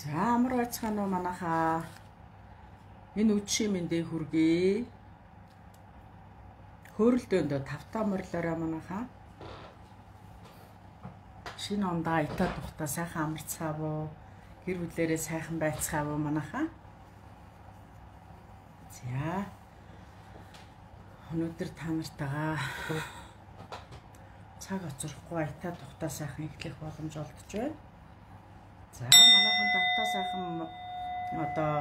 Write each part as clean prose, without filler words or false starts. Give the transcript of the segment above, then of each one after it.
За амар байцгаана уу манайхаа. Энэ үдшийн мэндийг хүргэе. Хөөрөлдөөндөө тавтаа морлоорой манайхаа. Шинэ ондоо итаа тухта сайхан амарцгаав уу? Гэр бүлээрээ сайхан байцгаав уу манайхаа? За. Өнөөдөр та нартайгаа цаг оцрохгүй итаа тухта сайхан эхлэх боломж олгож байна. За манайхан тавтаа сайхан одоо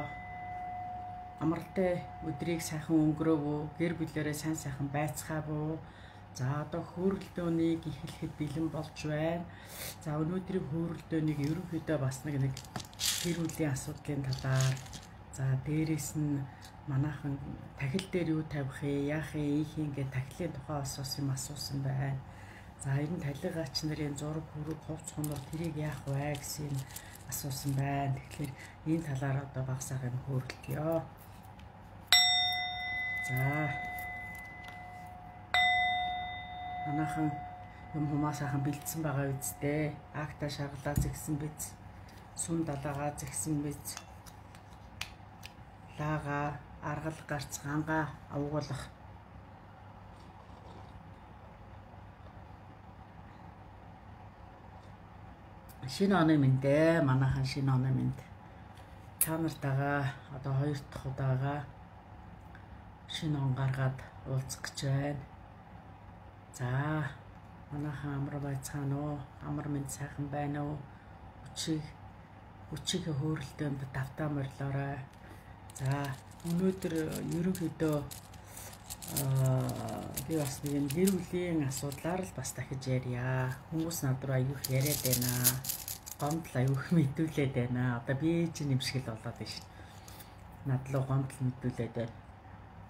амралтай өдрийг сайхан өнгөрөөгөө, гэр бүлээрээ сайхан байцгаав уу? За одоо хөөрөлдөөнийг эхлэхэд бэлэн болж байна. За өнөөдрийн хөөрөлдөөнийг ерөнхийдөө бас нэг гэр бүлийн асуудлын талаар, за дээрэс нь манайхан тахил дээр юу тавих ээ, яах ээ, ийхин гэдэг тахилын тухай асуусан байна. За энэ талигаач нарын зураг хүрэг хувц хонор тэрийг яах вэ гэсэн асуусан байна. Тэгэхээр энэ талаар одоо багсаахан хөөрөлдөө. За манайхан юм хумаасаахан бэлдсэн байгаа үсттэй. Акта шагалаа зэгсэн биз. Сүн далаагаа зэгсэн биз. Лага аргал гарц ганга авгуулах. Шинэ оны мэндэ манайхан шинэ оны мэнд. Та нартайгаа одоо 2 дахь удаага шинэ он гаргаад уулзах гэж байна. За манайхан амар байцгаана уу? Амар мэнд сайхан байна уу? Өчиг хөөрөлтөнд давтаа морлоорой. За өнөөдөр ерөнхийдөө би бас нэг гэр бүлийн асуудлаар л бас дахиж ярья. Хүмүүс над руу аяух яриад байна. Гомдол аяух мэдүүлээд байна. Одоо би ч нэмшгэл болоод байна шүү. Над руу гомдол мэдүүлээд байна.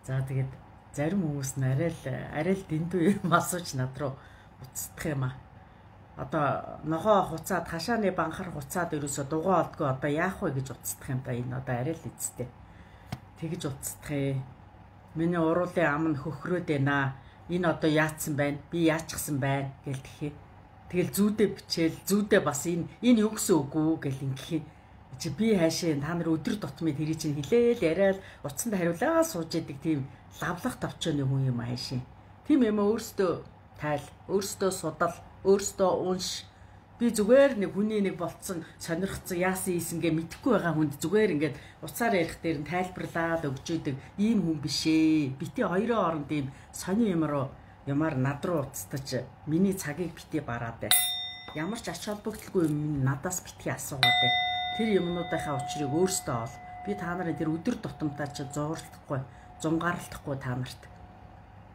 За тэгээд зарим хүмүүс нь арай л дэндүү юм асууж над руу уцдах юм аа. Одоо нохоо хуцаад хашааны банхар хуцаад ерөөсө дугаа олдгоо одоо яах вэ гэж уцдах юм да. Энэ одоо арай л эцтэй. Тэгж уцдах ээ. Миний уруулын ам нь хөхрөөд байна. Энэ одоо яатсан байна? Би яачихсан байна гэл тэхээ. Тэгэл зүүдээ бичээл, зүүдээ бас энэ юу гэсэн үг үү гэл ингэхээ. Чи би хаашаа та нар өдөр тутмын тэрий чинь хилээл яриад уцанд хариулаа сууж идэг тийм лавлах товчооны хүн юм хаашаа. Тийм юм өөртөө тайл, өөртөө судал, өөртөө унш. Би зүгээр нэг хүний нэг болцсон сонирхцсан яасан ийсэнгээ мэдэхгүй байгаа хүнд зүгээр ингээд уцаар ярих дээр нь тайлбарлаад өгч идэг ийм хүн биш ээ. Бити хоёрын хооронд ийм сони юмар над руу уцтаж миний цагийг бити бараад бай. Ямар ч ач холбогдолгүй юм надаас бити асуугаад бай. Тэр юмнуудынхаа учрыг өөртөө ол. Би та нарын тэр өдөр тутамдаа ч зууралдахгүй, зунгаарлахгүй та нарт.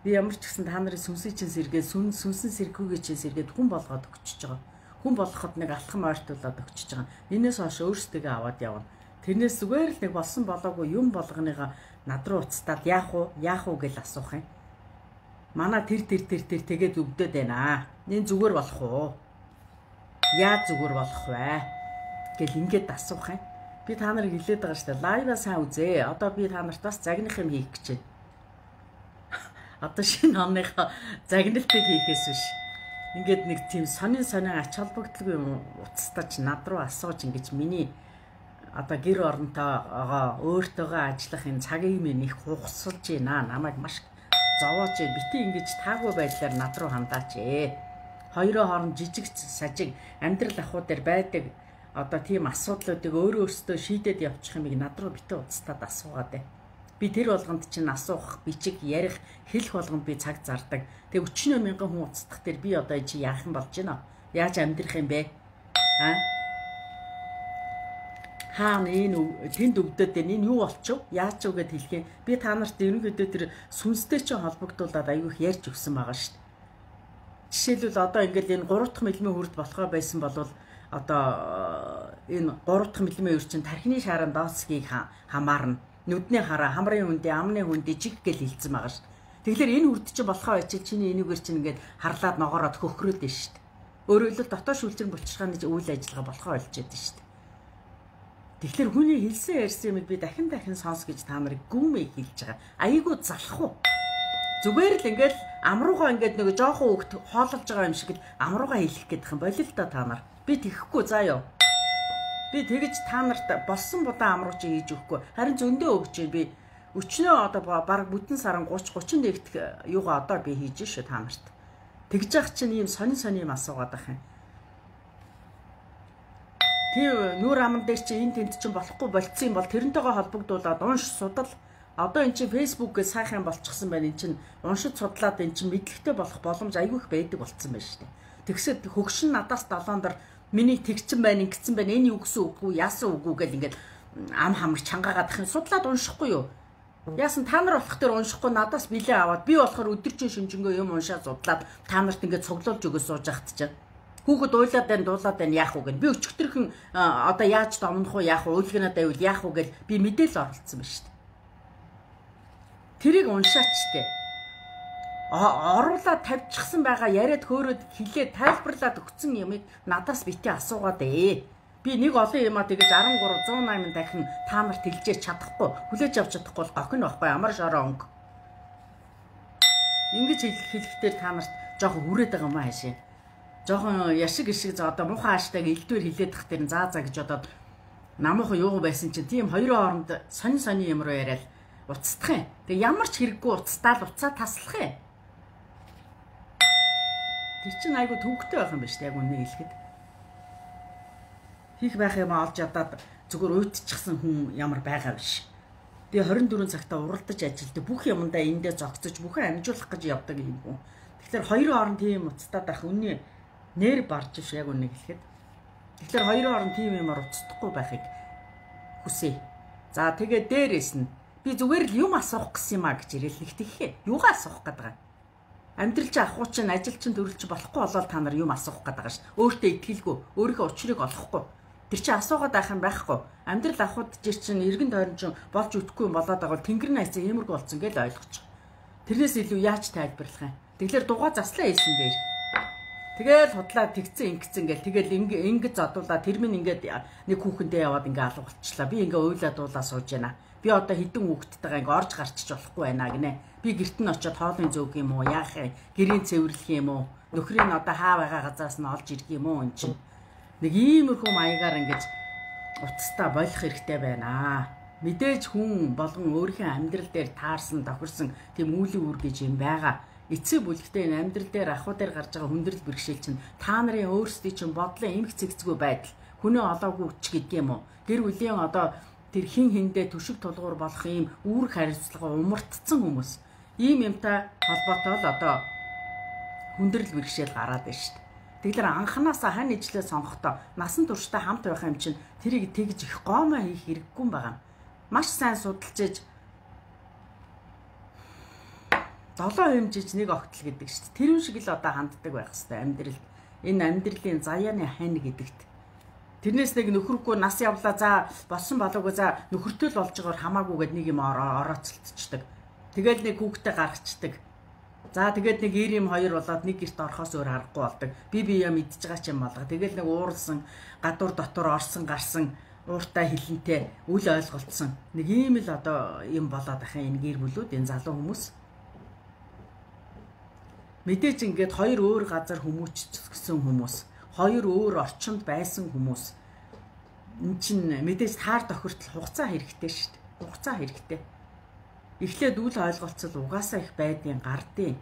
Би ямар ч гэсэн та нарын сүнсийн чин сэргээ, сүнсэн сэргүүгээ чин сэргээд хүн болгоод өгчөж байгаа. Хүн болгоход нэг алхам ойртуулаад өгчөж байгаа. Энээс хойш өөрсдөө аваад явна. Тэрнээс зүгээр л нэг болсон болоогүй юм болгоныгаа над руу уцтаад яах уу гэж асуух юм. Манай тэр тэгээд өвдөд байна. Энэ зүгээр болох уу? Яаж зүгээр болох вэ? Гэл ингээд асуух юм. Би та нарыг хэлээд байгаа шүү дээ. Лайваа сайн үзээ. Одоо би та нарт бас загнах юм хийх гэж байна. Одоо шинэ оныхоо загналтыг хийхээс биш. Ингээд нэг тийм сонин ач холбогдолгүй юм уцтаж над руу асууж ингэж миний одоо гэр оронтойгоо өөртөөгөө ажиллах энэ цагийг минь их хугасалж байна. Намайг маш зовоож бити ингэж таагүй байдлаар над руу хандаач ээ. Хоёрын хооронд жижиг сажиг амьдрал ахуй дээр байдаг одоо тийм асуудлуудыг өөрөөсөө шийдээд явуучих юмыг над руу бити уцтаад асуугаад бай. Би тэр болгонд чинь асуух, бичиг, ярих, хэлэх болгонд би цаг зардаг. Тэг 40,000 хүн уцтах дээр би одоо чи яах юм болж байна? Яаж амьдрах юм бэ? Хаана энэ тэнд өвдөд энэ юу болчих вэ? Яаж ч үгээд хэлэх юм. Би та нарт ерөнхийдөө тэр сүнстэй чинь холбогдуулаад аягүй их ярьж өгсөн байгаа шүү дээ. Жишээлбэл одоо ингээл энэ 3 дахь мэлмийн хүрд болохоо байсан бол одоо энэ 3 дахь мэлмийн үр чинь тархины шааран дооцгийг хамаарна. Нүдний хараа, хамрын хүндээ, амны хүндээ жиг гэл хилцсэн байгаа шүү дээ. Тэгэхээр энэ хүрд чинь болохоо байчил чиний энийгээр чинь ингээд харлаад ногоороод хөхрөөд байна шүү дээ. Өөрөөр хэлбэл дотоод шүлжрэн булчиргааны үйл ажиллагаа болохоо олжээд байна шүү дээ. Тэгэхээр хүний хэлсэн ярьсан юмыг би дахин сонс гэж та нарыг гүмээ хэлж байгаа. Айгуу залах уу? Зүгээр л ингээд амруугаа ингээд нэг жоохон хөвгт хоололж байгаа юм шиг л амруугаа хэлэх гэдэг юм болил та нар. Би тэхэхгүй заа ёо. Би тэгэж та нарт болсон будаан амрууч хийж өгөхгүй. Харин зөндөө өгч би өчнөө одоо баг бүтэн саран 30 дэх юугаа одоо би хийж шүү та нарт. Тэгж явах чинь ийм сони юм асуугаад байх юм. Тийм нүур аман дээр чи энэ тэнд чинь болохгүй болцсон юм бол тэрнтэйгээ холбогдуулаад унш судал. Одоо эн чинь фэйсбүүкээ сайхан болчихсон байна. Эн чинь уншиж судлаад эн чинь мэдлэгтэй болох боломж айгүй их байдаг болцсон байна шүү дээ. Тэгсэд хөгшин надаас долоон дор миний тэгсэн байна, ингэсэн байна, энэ юу гэсэн үг үү, яасан үг үү гэл ингээд ам хамар чангаагаад их судлаад уншихгүй юу? Яасан та нар болох төр уншихгүй надаас билээ аваад би болохоор өдөржин шүнжэнгөө юм уншаад судлаад та нарт ингээд цуглуулж өгөө сууж ахт чинь. Хүүхэд уйлаад байна, дуулаад байна яах вэ гэл. Би өчтөрхөн одоо яаж домнох уу, яах вэ, уйлгнаад байвал яах вэ гэл би мэдээлэл оруулсан байна шүү дээ. Тэрийг уншаач тээ. Оруулаад тавьчихсан байгаа яриад хөөрөөд хилээд тайлбарлаад өгсөн юмыг надаас битээ асуугаад ээ. Би нэг олон юмаа тэгэж 13 180 дахин та нарт хэлжээ чадахгүй, хүлээж авч чадахгүй бол гохин байхгүй амар шороо өнгө. Ингэж хэлэхдээ та нарт жоохон хүрээд байгаа юм аа хаашаа. Жоохон яшиг за одоо муухай аштайг элдвэр хилээд тах дээр заа гэж бодоод намуухан юу байсан чинь тийм хоёрын хооронд сони юм руу яриад уцтах юм. Тэг ямар ч хэрэггүй уцтаал уцаа таслах юм. Тэр чинь айгу төвөгтэй байх юм байна шүү дээ. Яг үнэ хэлэхэд. Хийх байх юм олж ядаад зүгээр уйтчихсан хүн ямар байгаа биш. Би 24 цагтаа уралдаж ажилддаг. Бүх юмдаа эндээ зогцож бүхэн амжуулах гэж явдаг юм хүн. Тэгэхээр хоёрын хооронд тийм уцтаад байх үнэ нэр барж ш яг үнэ хэлэхэд. Тэгэхээр хоёрын хооронд тийм юмар уцдахгүй байхыг хүсье. За тэгээ дээрээс нь би зүгээр л юм асуух гэсэн юм а гэж ирэлнэх тийхээ. Юугаа асуух гээд байгаа. Амьдрал чи ахуй чинь ажил чинь төрөл чи болохгүй болоод та нар юм асуух гээд байгаа ш. Өөртөө итгэлгүй, өөрийнхөө учрыг олохгүй. Тэр чи асуугаад байх юм байхгүй. Амьдрал ахуйд жир чинь эргэн тойрон чинь болж үтгэхгүй юм болоод байгаа бол тэнгэр найцаа иймэрхүү болсон гэж ойлгочих. Тэрнээс илүү яаж тайлбарлах юм. Тэгэхээр дугаа заслаа хэлсэн дээр. Тэгэл худлаа тэгцэн ингэцэн гэл тэгэл ингэж зодуулаа тэр минь ингээд нэг хүүхэндээ яваад ингээ алгуулчлаа. Би ингээ уйлаа дуулаа сууж яана. Би одоо хідэн хүүхдтэйгээ ингээ орж гарчиж болохгүй байна гинэ. Би гэрт нь очиод хоолны зөөг юм уу яах юм? Гэрийн цэвэрлэх юм уу? Нөхрийн одоо хаа байгаа газраас нь олж ирэх юм уу эн чинь. Нэг иймэрхүү маягаар ингэж уцтаа болох хэрэгтэй байна. Мэдээж хүн болгон өөрийнхөө амьдрал дээр таарсан, тохирсон тийм үйл үр гэж юм байгаа. Эцэг бүлэгтээ энэ амьдрал дээр ахуй дээр гарч байгаа хүндрэл бэрхшээл чинь та нарын өөрсдийн чинь бодлоо эмх цэгцгүй байдал. Хүнээ олоогүй ч гэдэг юм уу. Гэр бүлийн одоо тэр хин хиндээ төшиг тулгуур болох ийм үүрэг хариуцлага умартцсан хүмүүс. Ийм юмтай холбоотой л одоо хүндрэл бэрхшээл гараад байна шүү дээ. Тэгэхээр анханасаа хань ижлээ сонгохдоо насан туршдаа хамт байх юм чинь тэрийг тэгж их гоомоо хийх хэрэггүй юм байна. Маш сайн судалж ээж 7 хэмжиж нэг огтл гэдэг шүү дээ. Тэрүүн шиг л одоо ханддаг байх хэвээр амьдрал. Энэ амьдралын заяаны хань гэдэгт. Тэрнээс нэг нөхөргүй нас явлаа за болсон болоогүй за нөхөртэй л болж байгаагаар хамаагүйгээд нэг юм орооцолтчдаг. Тэгэл нэг хүүхдээ гаргацдаг. За тэгээд нэг ир юм хоёр болоод нэг герт орхоос өөр аргагүй болдог. Би яа мэдж байгаа ч юм болго. Тэгэл нэг ууралсан, гадуур дотор орсон гарсан, ууртай хилэнтэй үл ойлголцсон. Нэг ийм л одоо юм болоод ахын энэ гэр бүлүүд энэ залуу хүмүүс. Мэдээж ингээд хоёр өөр газар хүмүүжчихсэн хүмүүс, хоёр өөр орчинд байсан хүмүүс. Энд чинь мэдээж таар тохиртол хугацаа хэрэгтэй шүү дээ. Хугацаа хэрэгтэй. Эхлээд үл ойлголцол угаасаа их байдгийн гардыг.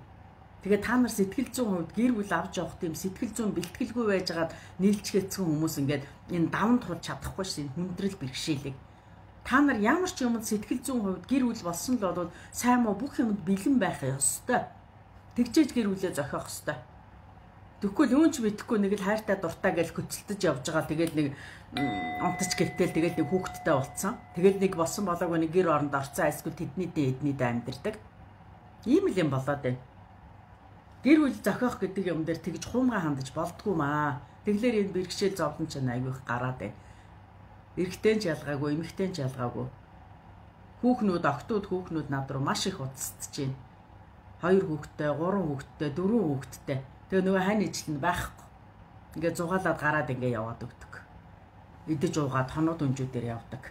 Тэгээд та нар сэтгэл зүйн хувьд гэр бүл авч явах тийм сэтгэл зүйн бэлтгэлгүй байжгаад нийлчгээцсэн хүмүүс ингээд энэ давнд тулж чадахгүй шин хүндрэл бэрхшээлийг. Та нар ямар ч юмд сэтгэл зүйн хувьд гэр бүл болсон л бол сайн муу бүх юмд бэлэн байх ёстой. Тэгжээж гэр бүлээ зохиох ёстой. Тэгвэл юунч мэдэхгүй нэг л хайртай дуртай гэж хөцөлдөж явж байгаа. Тэгээд нэг онтч гэвтэл тэгээд нэг хүүхэдтэй болцсон. Тэгээд нэг болсон болоогүй нэг гэр оронд орцсон айсгүй тэдний эднийдээ амьдэрдэг. Ийм л юм болоод байна. Гэр бүл зохиох гэдэг юм дээр тэгж хуумгаа хандаж болдгоо маа. Тэглэр энэ бэрхшээл зовлон ч айгүй их гараад байна. Эрэгтэй ч ялгаагүй, эмэгтэй ч ялгаагүй. Хүүхнүүд, октод хүүхнүүд над руу маш их уцтж байна. 2 хүүхэдтэй, 3 хүүхэдтэй, 4 хүүхэдтэй. Тэгээ нөгөө хань ижил нь байхгүй. Ингээ зугаалаад гараад ингээ яваад өгдөг. Идэж уугаад хоноод өнжүүдээр явдаг.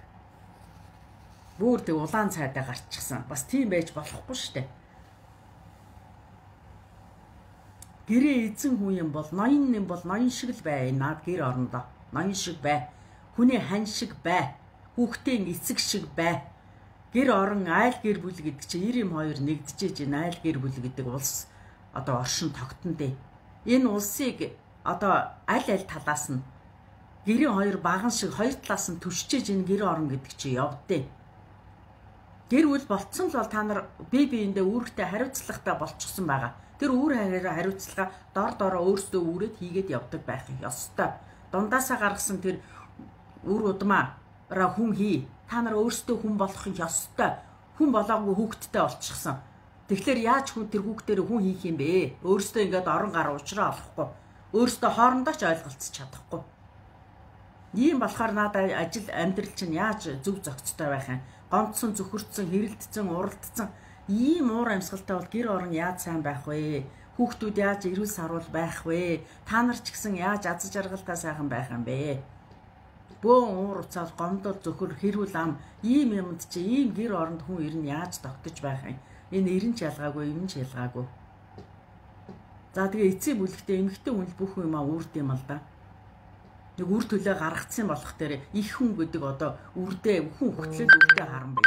Бүр тэг улаан цайдаа гарчихсан. Бас тийм байж болохгүй штэ. Гэрээ эзэн хүн юм бол ноён юм бол ноён шиг л бай. Наад гэр орондоо ноён шиг бай. хүний хань шиг бай. Хүүхдийн эцэг шиг бай. Гэр орон айл гэр бүл гэдэг чинь 92 нэгдэжээж энэ айл гэр бүл гэдэг улс одоо оршин тогтнодээ. Энэ улсыг одоо аль талаас нь гэрийн хоёр баган шиг хоёр талаас нь түшчээж энэ гэр орон гэдэг чинь явдээ. Гэр бүл болцсон л бол та нар бие биендээ үүрэгтэй хариуцлагатай болчихсон байгаа. Тэр үүр хариуцлага дор дороо өөрсдөө үүрээд хийгээд явдаг байх ёстой. Дундаасаа гаргасан тэр үр удмаараа хүн хий. Та нар өөрсдөө хүн болох ёстой. Хүн болоогүй хүүхдтэй болчихсон. Тэгэхээр яаж хүн тэр хүүхдээр хүн хийх юм бэ? Өөрсдөө ингээд орон гар уучраа олохгүй. Өөрсдөө хоорондоо ч ойлголцож чадахгүй. Ийм болохоор надад ажил амьдрал чинь яаж зөв зохицтой байх юм? Гонцсон, зөвхөрдсөн, хэрэлдсэн, уралдсан ийм уур амьсгалтай бол гэр орон яаж сайн байх вэ? Хүүхдүүд яаж эрүүл сарвал байх вэ? Та нар ч гэсэн яаж аз жаргалтай сайхан байх юм бэ? Бөөн уур уцаал, гомдол, зөвхөр, хэрүүл ам ийм юмд чи ийм гэр оронд хүн ер нь яаж тогтож байх юм? Энэ эрен ч ялгаагүй, юм ч ялгаагүй. За тэгээ эцсийн бүлэгтээ эмэгтэй хүн л бүх юмаа үрд юм л да. Нэг үр төлөө гаргацсан болох дээр их хүн гэдэг одоо үрдээ хүн хөтлөд үрдээ харан бай.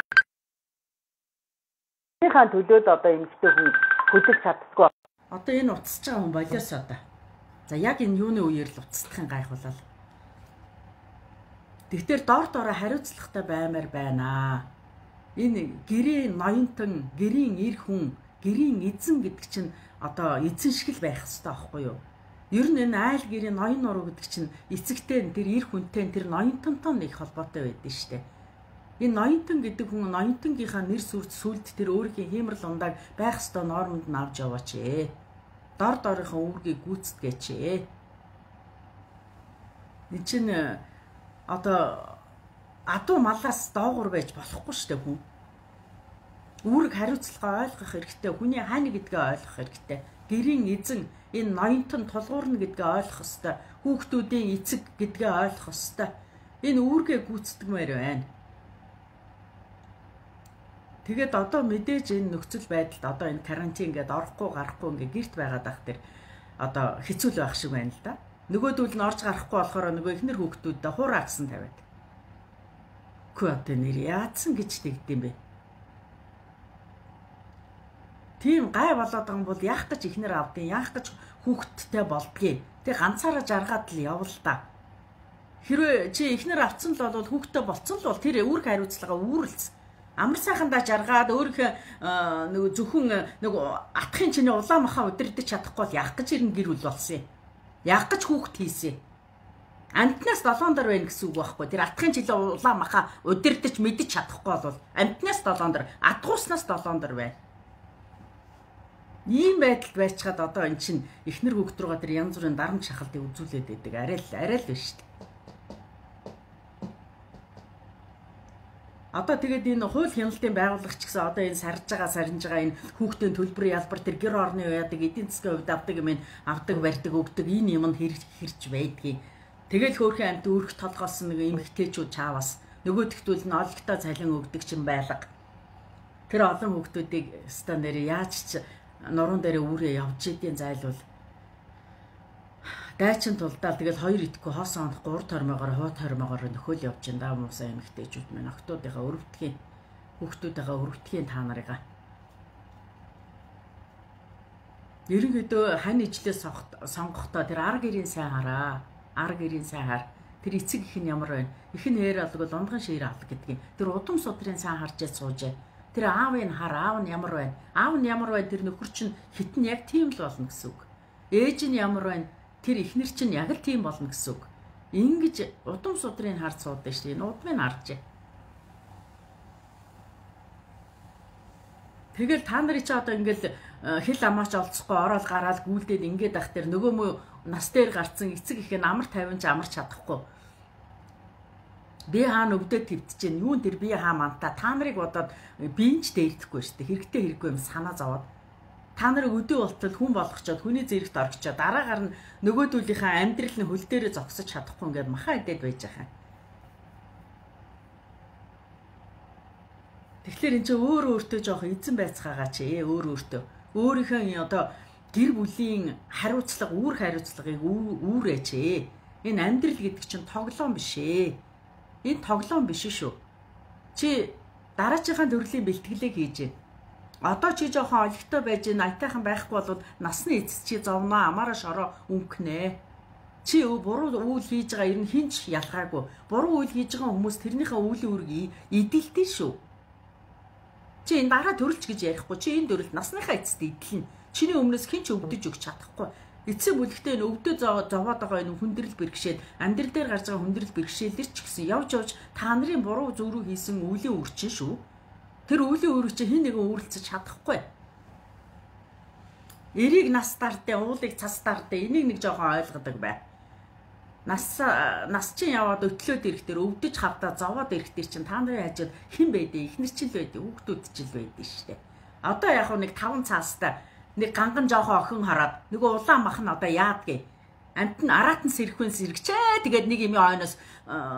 Хаан төлөөд одоо эмэгтэй хүн хөдөлж чаддгүй. Одоо энэ уцсаж байгаа хүн болоос одоо. За яг энэ юуны үеэр л уцсдахын гайхуулал. Тэгтэр дор дороо хариуцлагатай баймаар байна. Энэ гэрийн ноёнтон, гэрийн эр хүн, гэрийн эзэн гэдэг чинь одоо эзэн шиг л байх хэрэгтэй аахгүй юу? Ер нь энэ айл гэрийн ноён нуруу гэдэг чинь эцэгтэй тэр эр хүнтэй тэр ноёнтонтой нэг холбоотой байдаг шүү дээ. Энэ ноёнтон гэдэг хүн ноёнтонгийнхаа нэр сүлд тэр өөрийнхөө хиймэрл ундааг байх ёстой нормонд нь авч яваач ээ. Дор дорынхаа үүргийг гүйцэтгэгээч ээ. Энд чинь одоо адуу малаас доогуур байж болохгүй шүү дээ хүн. Үүрэг хариуцлага ойлгох хэрэгтэй. Хүний хаана гэдгээ ойлгох хэрэгтэй. Гэрийн эзэн энэ ноёнтон тулгуурна гэдгээ ойлгох ёстой. Хүүхдүүдийн эцэг гэдгээ ойлгох ёстой. Энэ үүргээ гүйцэтгэмээр байна. Тэгээд одоо мэдээж энэ нөхцөл байдалд одоо энэ карантин гээд орохгүй гарахгүй ингээ гэрт байгаад байх тэр одоо хэцүү л байх шиг байна л да. Нөгөөдөл нь орж гарахгүй болохоор нөгөө ихнэр хүүхдүүддээ хураа гэсэн тавиад. Хөө одоо нэр яатсан гэж тэгдэм бэ? Тийм гай болоод байгаа юм бол яах гэж ихнэр авдیں۔ Яах гэж хүүхдтэй болдгийг. Тэг ганцаараа жаргаад л явал та. Хэрвээ чи ихнэр авцсан л бол хүүхдтэй болцсон л бол тэр үүрэг хариуцлага үүрлц. Амар сайхандаа жаргаад өөрийнхөө нөгөө зөвхөн нөгөө атхын чиний улаан махаа удирдах чадахгүй бол яах гэж ирэн гэр бүл болсон юм. Яах гэж хүүхд хийсэн. Амтнаас долоон дор байна гэсэн үг байхгүй. Тэр атхын жилийн улаан махаа удирдах мэдчих чадахгүй бол амтнаас долоон дор, атгууснаас долоон дор байна. Ийм байдалд байцгаад одоо эн чинь эхнэр хүүхд руугаа тэр янз бүрийн дарамт шахалтыг үзүүлээд байдаг. Арай л биш шүү дээ. Одоо тэгээд энэ хууль хяналтын байгууллагч гэсэн одоо энэ сарж байгаа энэ хүүхдийн төлбөрийн ялбар тэр гэр орны яадаг эдийн засгийн хувьд авдаг юм авдаг барьдаг өгдөг энэ юмд хэрч байдгийг. Тэгэл хөөрхөн амт өөрх толгоос нэг эмэгтэйчүүд чаавас нөгөөдөгтүүл нь олгтой цалин өгдөг чинь байлга. Тэр олон хүүхдүүдийг ста нэр яаж ч нуруунд дээр үүрээ явж идийн зайлвал дайчин тулдаал тэгэл хоёр идэхгүй хоос онох 3 тормоогоор хуу тормоогоор нөхөөл явж ин даа муусаа эмэгтэйчүүд минь октоодынхаа өрөвдгийн хүүхдүүдийнхээ өрөвдгийн та нарыгаа ерөнхийдөө хань ижлээс сонгохдоо тэр ар гэрийн сайн хараа ар гэрийн сайн хар тэр эцэг их нь ямар байна их нь хээр алгал ундган шир авах гэдгийг тэр удам судрын сайн харж суужээ тэр аавын хар аав нь ямар байна тэр нөхөр чинь хитэн яг тийм л болно гэсэн үг ээж нь ямар байна тэр ихнэр чинь яг л тийм болно гэсэн үг. Ингэж удам судрыг харж суудаг шүү дээ. Энэ удмыг харж. Тэгэл та нарын чи одоо ингээл хэл амаач олцохгүй ороод гараад гүйлдээд ингээд ах тэр нөгөө мө нас дээр гарцсан эцэг их нь амар 50 ч амарч чадахгүй. Би хаана өвдөд твдчихээн. Юун тэр би хаа мантаа та нарыг бодоод биенч дээрдэхгүй шүү дээ. Хэрэгтэй хэрэггүй юм санаа зовоод. Та нарыг өдөө болтол хүн болгочоод хүний зэрэгт оргичоод дараагаар нь нөгөөдүүлийнхээ амьдрал нь хөл дээрээ зогсож чадахгүй ингээд махаа идэд байж байгаа. Тэгэхээр энэ чинь өөртөө жоох эзэн байцгаагаа чи өөртөө өөрийнхөө одоо гэр бүлийн хариуцлага үүр хариуцлагыг үүрээч. Энэ амьдрал гэдэг чинь тоглоом биш ээ. Энэ тоглоом биш шүү. Чи дараачихаа төрлийн бэлтгэлээ хийж гин. Одоо чи жоохон олигтой байж найтайхан байхгүй бол насны эцэс чи зовноо амаараа шороо өнгнэ. Чи буруу үйл хийж байгаа ер нь хинч ялгаагүй. Буруу үйл хийж байгаа хүмүүс тэрнийхээ үлийн үргийг эдэлдэж шүү. Чи энэ дараа төрөлч гэж ярихгүй. Чи энэ төрөлд насныхаа эцэст эдэлнэ. Чиний өмнөөс хинч өвдөж өгч чадахгүй. Эцсийн бүлэгтээ энэ өвдөө зовоод байгаа энэ хүндрэл бэрхшээл амьдрал дээр гарч байгаа хүндрэл бэрхшээлэр ч гэсэн явж та нарын буруу зөв рүү хийсэн үлийн үрчин шүү. Тэр үлийн үрэг чи хэн нэгэн өөрлөж чадахгүй. Эрийг нас тартаа, уулыг цас тартаа энийг нэг жоохон ойлгодог бай. Нас чинь яваад өтлөөд ирэхтэр өвдөж хавтаа зовоод ирэхтэр чинь та нарын хажууд хэн байдэ? Эхнэр ч л байдэ, хүүхдүүд ч л байдэ штэ. Одоо яг нэг 5 цаастай нэг ганган жоохон охин хараад нөгөө улаан мах нь одоо яадгээ. Амт нь араат нь сэрхвэн сэргчээ. Тэгээд нэг юм ойноос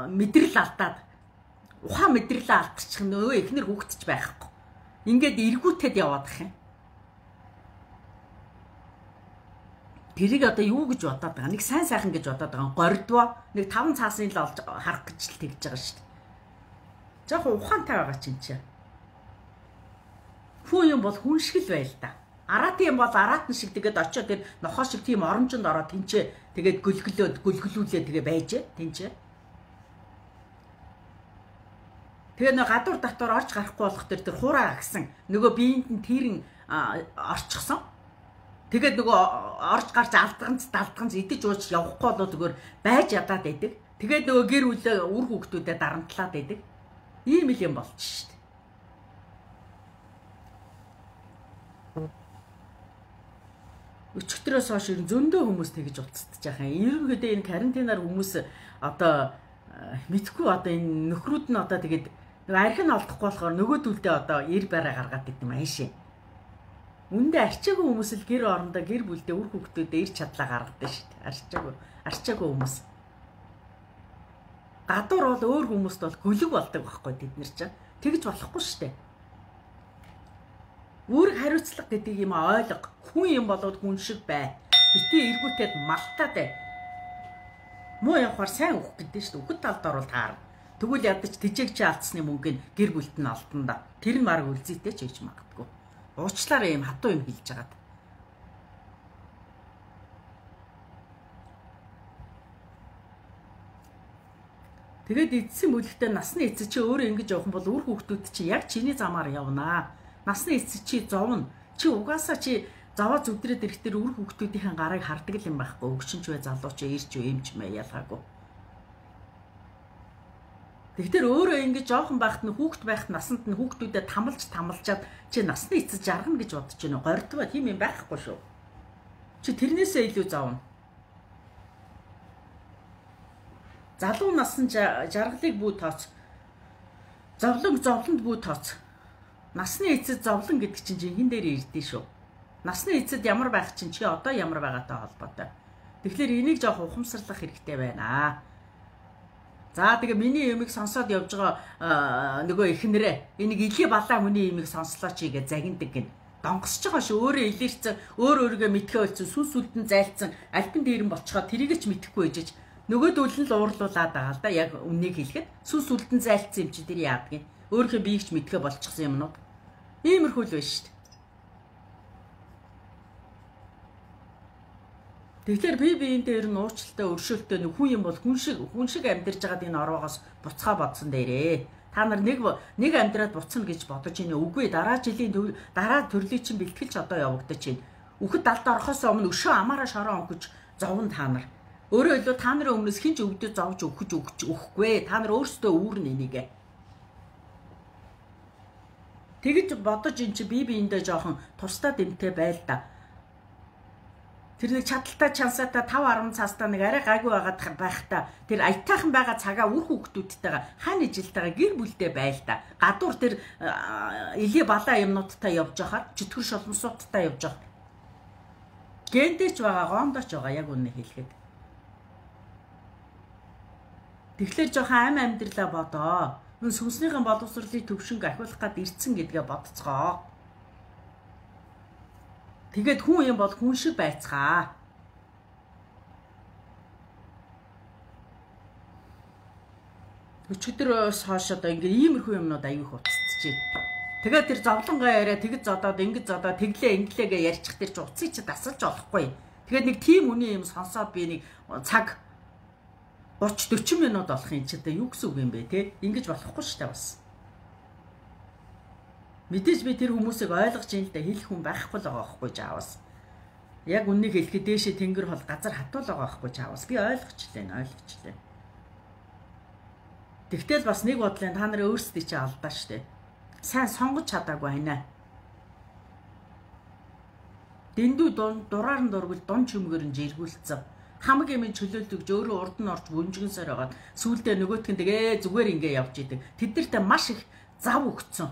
мэдрэл алдаад ухаан мэдрэлээ алдчих нөгөө эхнэр хүүхдч байхгүй. Ингээд эргүүтэд яваад ах юм. Тэрийг одоо юу гэж бодоод байгаа? Нэг сайн сайхан гэж бодоод байгаа. Гордвоо нэг 5 цаасын л олж харах гэж л тэгж байгаа шүү дээ. Жохон ухаантай байгаа чинь чи. Хүн юм бол хүн шиг л байл та. Араат юм бол араатн шиг тэгээд очиод тэр нохоо шиг тийм оромжонд ороод тэнцээ тэгээд гөлгөлүүлээ тэгээ байж тэнцээ. Тэгээ нэг гадуур татвар орж гарахгүй болох тэр хуураа гисэн нөгөө биеинд нь тэрэн орчихсон. Тэгээд нөгөө орж гарч далдганц идэж ууж явахгүй болоо зүгээр байж ядаад байдаг. Тэгээд нөгөө гэр бүлээ үр хүүхдүүдэд дарамтлаад байдаг. Ийм л юм болчих шүү дээ. Өчигдрөөс хойш зөндөө хүмүүс тэгж уцтаж байгаа юм. Ерөнхийдөө энэ карантинаар хүмүүс одоо мэдхгүй одоо энэ нөхрүүд нь одоо тэгээд архин олдохгүй болохоор нөгөөдөлдөө одоо ир бараа гаргаад идэм аашаа. Үндэ арчаагүй хүмүүс л гэр орондоо гэр бүлдээ үр хүүхдүүдэд ир чадлаа гаргадаг шүү дээ. Арчаагүй хүмүүс. Гадуур бол өөр хүмүүст бол гөлөг болдог байхгүй тэд нар чинь. Тэгж болохгүй шүү дээ. Үүрэг хариуцлага гэдэг юм ойлго. Хүн юм болоод хүн шиг бай. Битгий эргүүтэд малтаад бай. Муу явахаар сайн өөх гэдэг шүү дээ. Өөхөд талд орвол таар. Тэгвэл ядаж тижээг чи алдсны мөнгөний гэр бүлд нь олдно да. Тэр нь марг үлзийтэй ч хийж магадгүй. Уучлаарай юм хатуу юм хэлж байгаад. Тэгээд эцсийн бүлэгтээ насны эцэг чи өөрөө ингэж явах юм бол үр хүүхдүүд чи яг чиний замаар явнаа. Насны эцэг чи зовно. Чи угаасаа чи заваа зүвдрээд ирэхдээ үр хүүхдүүдийн гарыг хардаг юм байхгүй. Өгшинч бай, залууч, ирч, эмч мэ ялгаагүй. Тэгэхээр өөрөө ингэж жоохон байхад нь хүүхд байхад насанд нь хүүхдүүдэд тамалжаад чи насны эцэг жаргана гэж бодож байна. Гордгоо тийм юм байхгүй шүү. Чи тэрнээсээ илүү зовно. Залуу насны жаргалыг бүү тооц. Зовлонд бүү тооц. Насны эцэд зовлон гэдэг чинь жинхэнэ дээр ирдээ шүү. Насны эцэд ямар байх чинь чи одоо ямар байгаатай холбоотой. Тэгэхээр энийг жоох ухамсарлах хэрэгтэй байна. За тэгээ миний юмыг сонсоод явж байгаа нөгөө эхнэрээ энийг илээ балаа хүний юмыг сонслоо чи гэж загиндаг гин. Донгосч байгаа шүү. Өөрөө илэрсэн, өөрийгөө мэдхээ болсон, сүнс үлдэн зайлцсан, альбан дээрэн болцохоо тэрийг ч мэдэхгүй ээжэж нөгөөдөл нь уурлуулад байгаа л да. Яг үннийг хэлэхэд сүнс үлдэн зайлцсан юм чи тэр яадаг юм. Өөрийнхөө биеийг ч мэдхээ болчихсон юмнууд. Иймэрхүү л байна шүү дээ. Тэгэхээр биеийн дээр нь уучлалтай өршөөлтөй хүн юм бол хүн шиг амьдарч байгаад энэ орвоогоос буцхаа бодсон дээрээ. Та нар нэг амьдраад буцна гэж бодож ийнэ. Үгүй дараа төрлийн чинь бэлтгэлч одоо явагдаж байна. Үхэд далд орохоос өмнө өшөө амаараа шороо өнгөж зовн та нар. Өөрөө илүү та нарын өмнөөс хинч өвдөж зовж өгөхгүй. Та нар өөрсдөө үүрнэ энийг. Тэгж бодож ин чи биеиндээ жоохон тусдаа дэмтэй байл да. Тэр нэг чадaltaй чансаатай 5-10 цаастаа нэг арай гайгүй байхдаа тэр аятайхан байгаа цагаа үр хүүхдүүдтэйгээ хааны жилтэйгээ гэр бүлтэй байл да. Гадуур тэр илээ балаа юмнуудтай явж байхад чөтгөр шолмсуудтай явж байгаа. Гэнтэйч байгаа, гоондооч байгаа яг үнэ хэлэхэд. Тэгэхээр жоохон амьдралаа бодоо. Сүнснийхэн боловсролыг төвшинг ахиулах гад ирцэн гэдгээ бодцгоо. Тэгээд хүн юм бол хүн шиг байцгаа. Өчигдөрөөс хойш одоо ингээ иймэрхүү юмнууд аюух утцчихжээ. Тэгээд тэр зовлонгоо яриа тэгж зодоод ингэж зодоод тэглээ инглээгээ ярьчих тэр ч уцыг чи дасалж болохгүй. Тэгээд нэг тийм үний юм сонсоод би нэг цаг 30-40 минут болох юм чи одоо юу гэсэн үг юм бэ те? Ингэж болохгүй шүү дээ бас. Мэдээж би тэр хүмүүсийг ойлгож ин л да хэлэх хүн байхгүй л байгаа байхгүй жаавас. Яг үннийг хэлэхэд дээшээ тэнгэр хол газар хатуул байгаа байхгүй жаавас. Би ойлгочлаа. Тэгтэл бас нэг бодлын та нарын өөрсдөө чи алдаа штэ. Сайн сонгож чадаагүй байна. Дэндүү дураар нь дургуул дун чөмгөр нь жиргүүлцэн. Хамаг юм чөлөөлдөг өөрөө урд нь орж бүнжгэнсээр байгаа. Сүүлдээ нөгөөтг нь тэгээ зүгээр ингээ явж идэг. Тэднэртээ маш их зав өгцөн.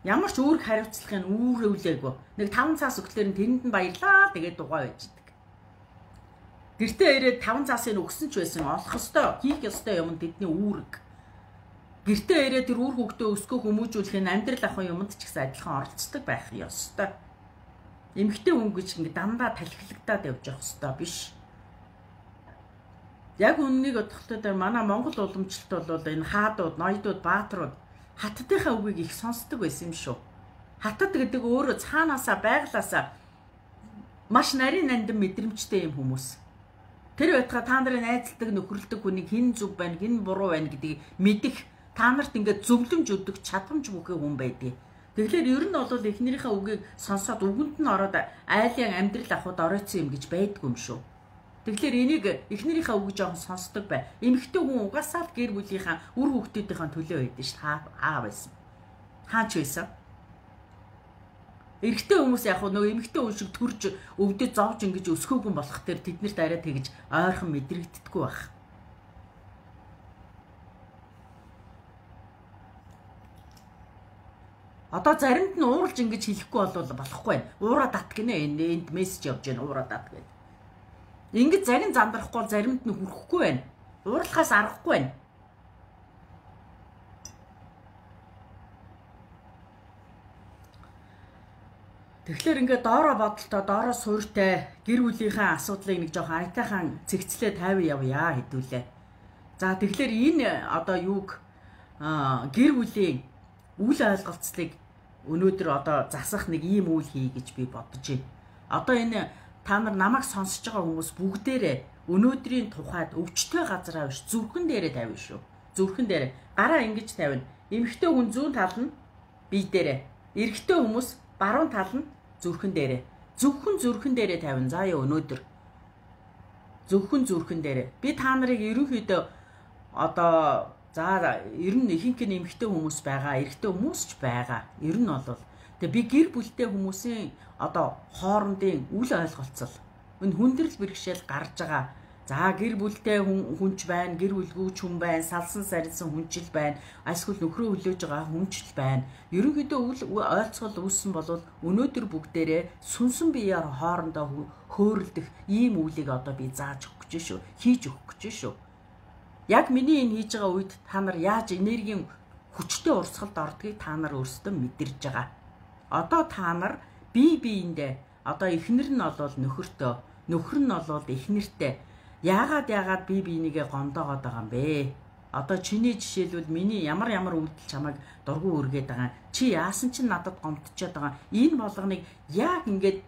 Ямар ч үүрэг хариуцлагын үүрэвлээгүй. Нэг 5 цаас өгтлөөр нь тэрэнд нь баярлаа тэгээд дугаа байж идэг. Гэртээ ирээд 5 цаасыг өгсөн ч байсан олох ёстой, хийх ёстой юм тэдний үүрэг. Гэртээ ирээд тэр үр хөвгтөө өсгөх хүмүүжүүлэх нь амьдрал ахын юмд ч гэсэн адилхан оролцдог байх ёстой. Эмэгтэй хүн гэж ингэ дандаа талхилагдаад явж явах ёстой биш. Яг үннийг бодохтой манай Монгол уламжлалт бол энэ хаадууд, ноёдууд, баатрууд хаттдынхаа үгийг их сонсдог байсан юм шүү. Хаттад гэдэг өөрөө цаанаасаа байглаасаа маш нарийн нандин мэдрэмжтэй юм хүмүүс. Тэр байтугай та нарын найзалдаг нөхөрлөдөг хүнийг хэн зөв байна, хэн буруу байна гэдгийг мэдэх та нарт ингээд зөвлөмж өгдөг чадамж бүхий хүн байдгийг. Тэгэхээр ер нь бол эхнэрийнхээ үгийг сонсоод үгэнд нь ороод айлын амьдрал ахуйд оройтсон юм гэж байдгүй юм шүү. Тэгэхээр энийг эхнэрийнхээ үг жоохон сонсдог бай. Эмэгтэй хүн угаасаа л гэр бүлийнхаа үр хүүхдүүдийнхээ төлөө байдсан шүү. Хаа байсан. Хаач байсан. Эрэгтэй хүмүүс яг нөгөө эмэгтэй хүн шиг төрж өвдөж зовж ингэж өсгөөгүй болох төр тэднэрт арай тэгж ойрхон мэдрэгддэггүй байх. Одоо заримд нь ууралж ингэж хэлэхгүй бол болохгүй байна. Уура дат гинэ энд мессеж явж байна. Уура дат гэдэг. Ингэж зарим зандрахгүй заримд нь хүрхгүй байна. Уурлахаас аргагүй байна. Тэгэхээр ингээд доороо бодолтой, доороо суурьтай гэр бүлийнхээ асуудлыг нэг жоохон айтайхан цэгцлээ тавиа явъя хэдүүлээ. За тэгэхээр энэ одоо юуг гэр бүлийн үйл ойлголцлыг өнөөдөр одоо засах нэг ийм үйл хий гэж би бодож байна. Одоо энэ та нар намайг сонсож байгаа хүмүүс бүгдээрээ өнөөдрийн тухайд өвчтөе газараа биш зүрхэн дээрээ тавина шүү. Зүрхэн дээрээ гараа ингэж тавина. Эмэгтэй хүн зүүн тал нь бие дээрээ. Эрэгтэй хүмүүс баруун тал нь зүрхэн дээрээ. Зөвхөн зүрхэн дээрээ тавина. За яа өнөөдөр. Зөвхөн зүрхэн дээрээ. Би та нарыг ерөнхийдөө одоо за ер нь ихэнх нь эмэгтэй хүмүүс байгаа, эрэгтэй хүмүүс ч байгаа. Ер нь бол тэгээ би гэр бүлтэй хүмүүсийн одоо хоорондын үл ойлголцол энэ хүндрэл бэрхшээл гарч байгаа. За гэр бүлтэй хүнч байна, гэр бүлгүйч хүн байна, салсан сарилсан хүнчил байна, эсвэл нөхрөө хөлөөж байгаа хүнчил байна. Ерөнхийдөө үл ойцгол үүссэн бол өнөөдөр бүгдээрээ сүнсэн биеэр хоорондоо хөөрөлдөх ийм үйлийг одоо би зааж өгөх гэж шүү, хийж өгөх гэж шүү. Яг миний энэ хийж байгаа үед та нар яаж энергийн хүчтэй урсгалд ордгийг та нар өөрсдөө мэдэрж байгаа. Одоо та нар бие биендээ одоо эхнэр нь бол нөхөртөө, нөхөр нь бол эхнэртэй яагаад бие бинийгээ гомдоогоод байгаа юм бэ? Одоо чиний жишээлбэл миний ямар үйлдэл чамайг дургу өргээд байгаа. Чи яасан ч надад гомдчиход байгаа. Энэ болгоныг яг ингээд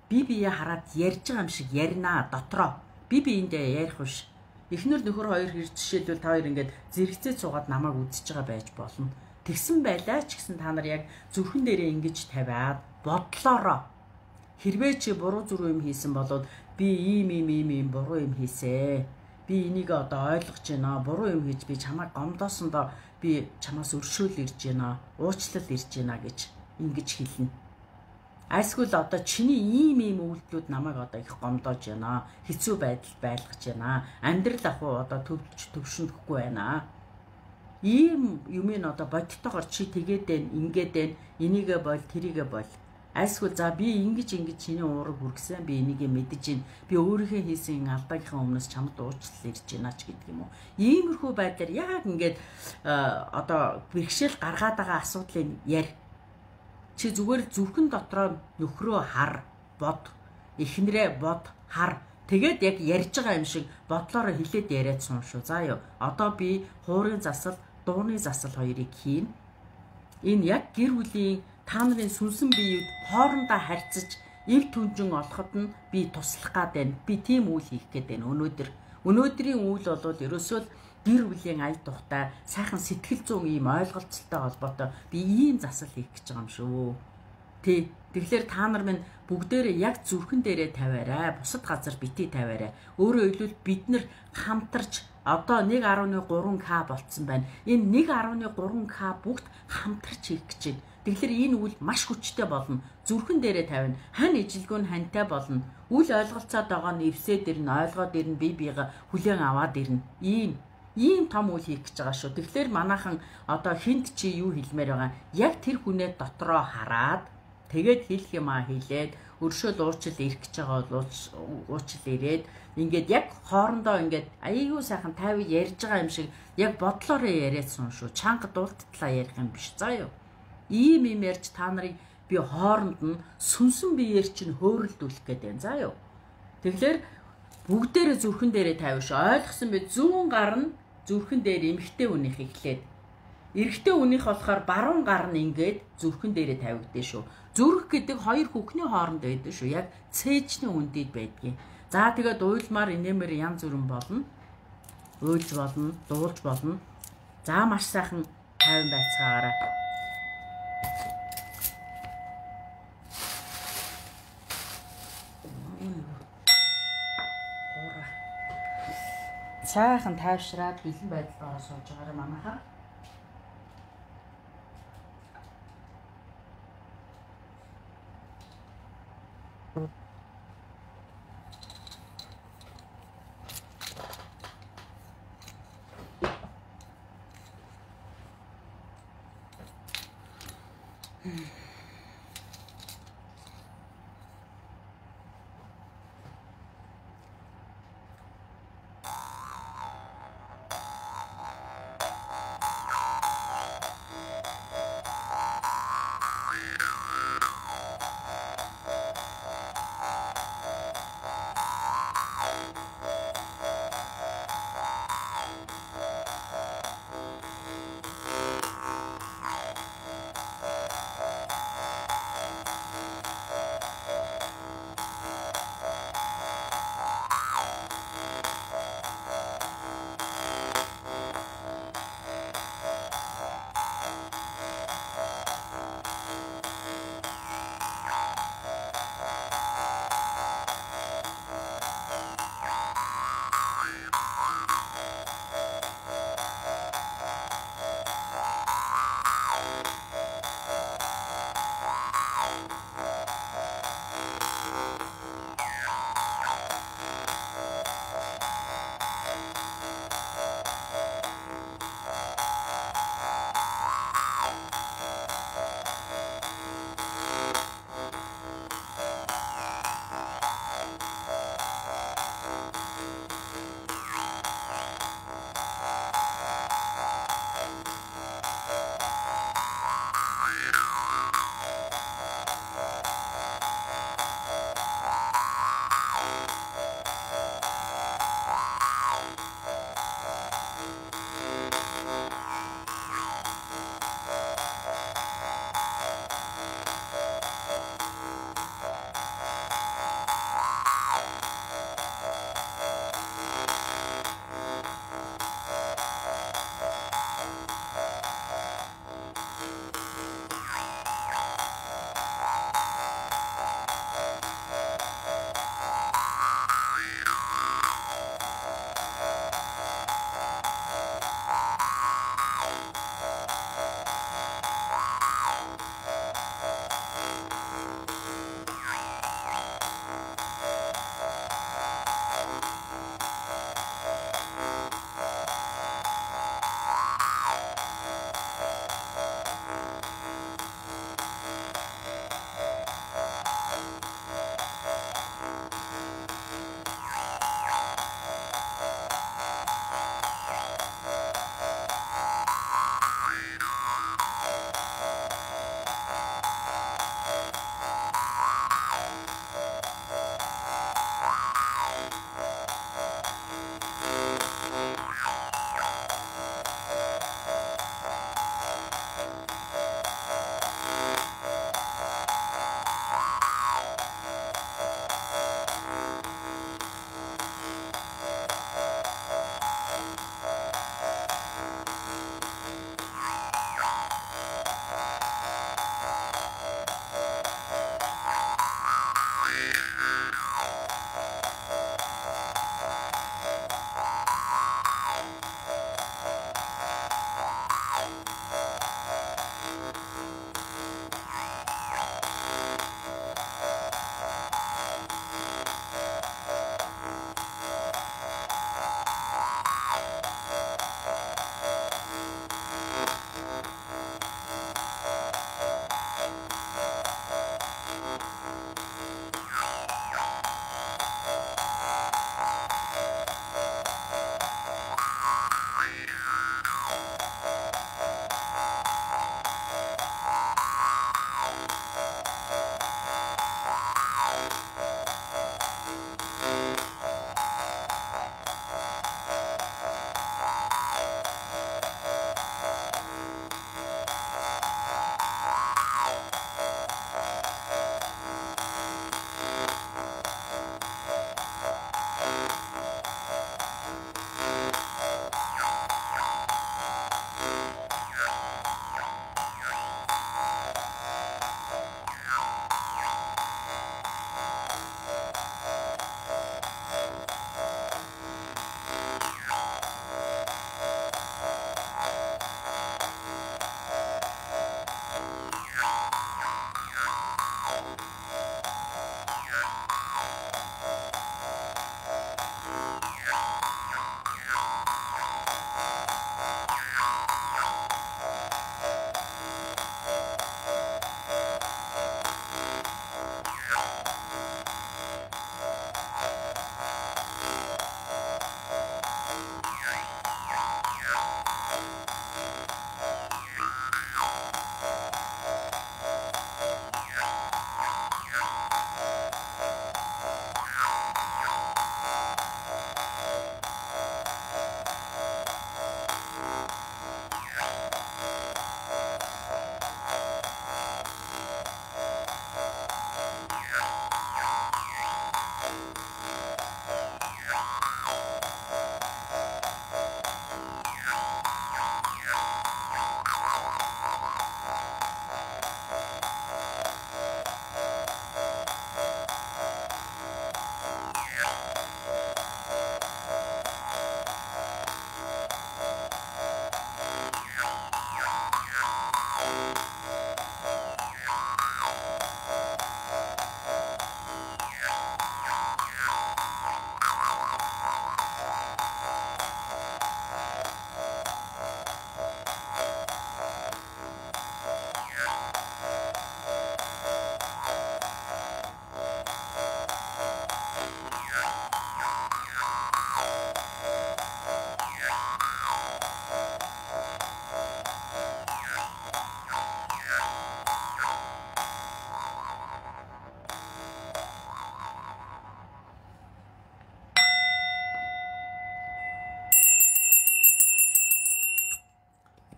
бие биеэ хараад ярьж байгаа юм шиг ярина дотроо. Бие биендээ ярих биш. Эхнэр нөхөр хоёр хэрэг жишээлбэл та хоёр ингээд зэрэгцээ цугаад намайг үзэж байгаа байж болно. Тэгсэн байлаа ч гэсэн та нар яг зүрхэн дээрээ ингэж тавиад бодлороо хэрвээ чи буруу зүрх юм хийсэн болоод би ийм буруу юм хийсэ. Би энийг одоо ойлгож байна. Буруу юм хийж би чамайг гомдоосондоо би чамаас өршөөл ирж байна. Уучлал ирж байна гэж ингэж хэлнэ. Айсгүй л одоо чиний ийм үйлдэлүүд намайг одоо их гомдоож байна. Хэцүү байдал байлгаж байна. Амьдрал ахуй одоо төвшөндөхгүй байна. Ийм юмыг одоо бодтойгоор чи тэгээд байна, ингээд байна. Энийгээ бол, тэрийгээ бол. Айсгүй за би ингэж чиний уурыг хүргэсэн. Би энийг мэдэж байна. Би өөрийнхөө хийсэн алдаагийнхаа өмнөөс чамд уучлал ирж байна ч гэдэг юм уу. Иймэрхүү байдлаар яг ингээд одоо бэрхшээл гаргаад байгаа асуудлыг ярь. Чи зүгээр зүрхэн дотроо нөхрөө хар, бод, эхнэрээ бод, хар. Тэгээд яг ярьж байгаа юм шиг бодлороо хэлээд яриад суун шүү. За ёо. Одоо би хуурын засал дууны засал хоёрыг хийн. Энэ яг гэр бүлийн та нарын сүнсэн биеуд хоорондоо харьцаж эв түнжин олоход нь би туслах гад байна. Би тийм үйл хийх гээд байна өнөөдөр. Өнөөдрийн үйл болоод ерөөсөө гэр бүлийн ая тухтай сайхан сэтгэл зүйн ийм ойлголцолтой холбоотой би ийм засал хийх гэж байгаа юм шүү. Тэгэхээр та нар минь бүгдээрээ яг зүрхэн дээрээ тавиарай. Бусад газар битгий тавиарай. Өөрөөр хэлбэл бид нар хамтарч одоо 1.3К болцсон байна. Энэ 1.3К бүгд хамтарч хийх гэж байна. Тэгэхээр энэ үйл маш хүчтэй болно. Зүрхэн дээрээ тавина. Хань ижилгүй нь хантай болно. Үл ойлголцоод байгаа нь эвсээд ирнэ, ойлгоод ирнэ, бие биега хүлээн аваад ирнэ. Ийм том үйл хийх гэж байгаа шүү. Тэгэхээр манайхан одоо хинт чи юу хэлмээр байгаа? Яг тэр хүнээ дотроо хараад тэгээд хэлэх юм аа хэлээд өршөөл уурчил ирэх гэж байгаа бол уурчил ирээд ингээд яг хоорондоо ингээд аяйгуу сайхан тайван ярьж байгаа юм шиг яг бодлоороо яриадсан шүү. Чанга дуулттлаа ярих юм биш заа юу. Ийм ярьж та нарыг би хооронд нь сүнсэн биеэр чинь хөөрөлдүүлэх гээд байна заа юу. Тэгэхээр бүгдээрээ зүрхэн дээрээ тавиш. Ойлгосон би зүүн гар нь зүрхэн дээр эмхтэй үнийх эхлээд эрэгтэй үнийх болохоор баруун гар нь ингээд зүрхэн дээрээ тавигдээ шүү. Зүрх гэдэг хоёр хүүхний хооронд байдаг шүү. Яг цээжний үндэд байдгийг. За тэгээд уйлмаар инээмэр янз бүрэн болно. Уйлж болно, дуулж болно. За маш сайхан тайван байцгаагаараа. Сайхан тайвшраад бэлэн байдлаараа сууж байгаарай манайхаа.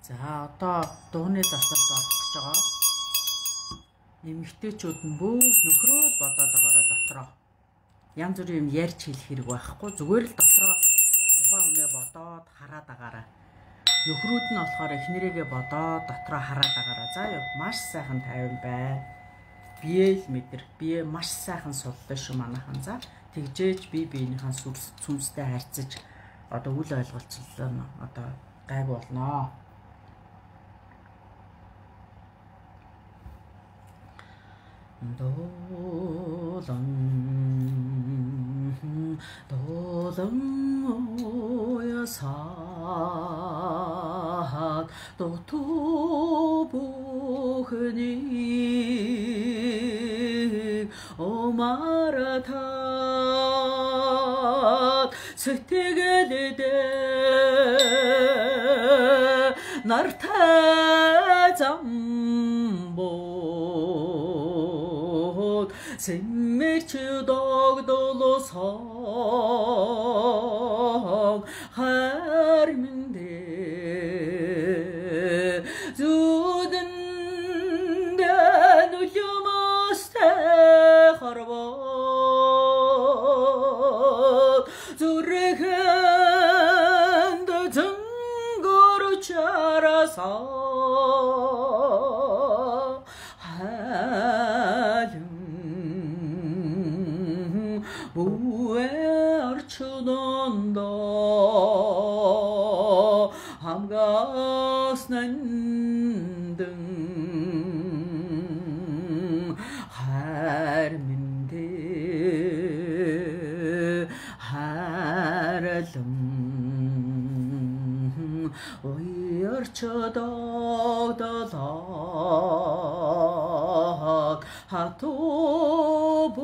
За одоо дууны засалд орох гэж байгаа. Эмэгтэйчүүд нь бүгд нөхрөөд бодоод байгаараа дотроо. Янз бүрийн юм ярьж хэлэх хэрэг байхгүй. Зүгээр л дотроо тухайн хүнээ бодоод хараад байгаараа. Нөхрүүд нь болохоор эхнэрээгээ бодоод дотроо хараад байгаараа. За юу маш сайхан тайван бай. Бие л мэдэр. Бие маш сайхан суллаа шүү манайхан. За тэгжээж бие биенийхэн сүнстэй харьцаж одоо үл ойлголцол нь одоо гайг болноо. 도லம் 오야사 도토보흐니 오마라타 스티게데데 나르타잠보 생맥추덕 돌로성 하르민데 주든데 누려마스테 하르보 주르간데 증거로 자라서 부에 arçudanda hamgasnandın harminde haralım oy arçudanda 하토보흐니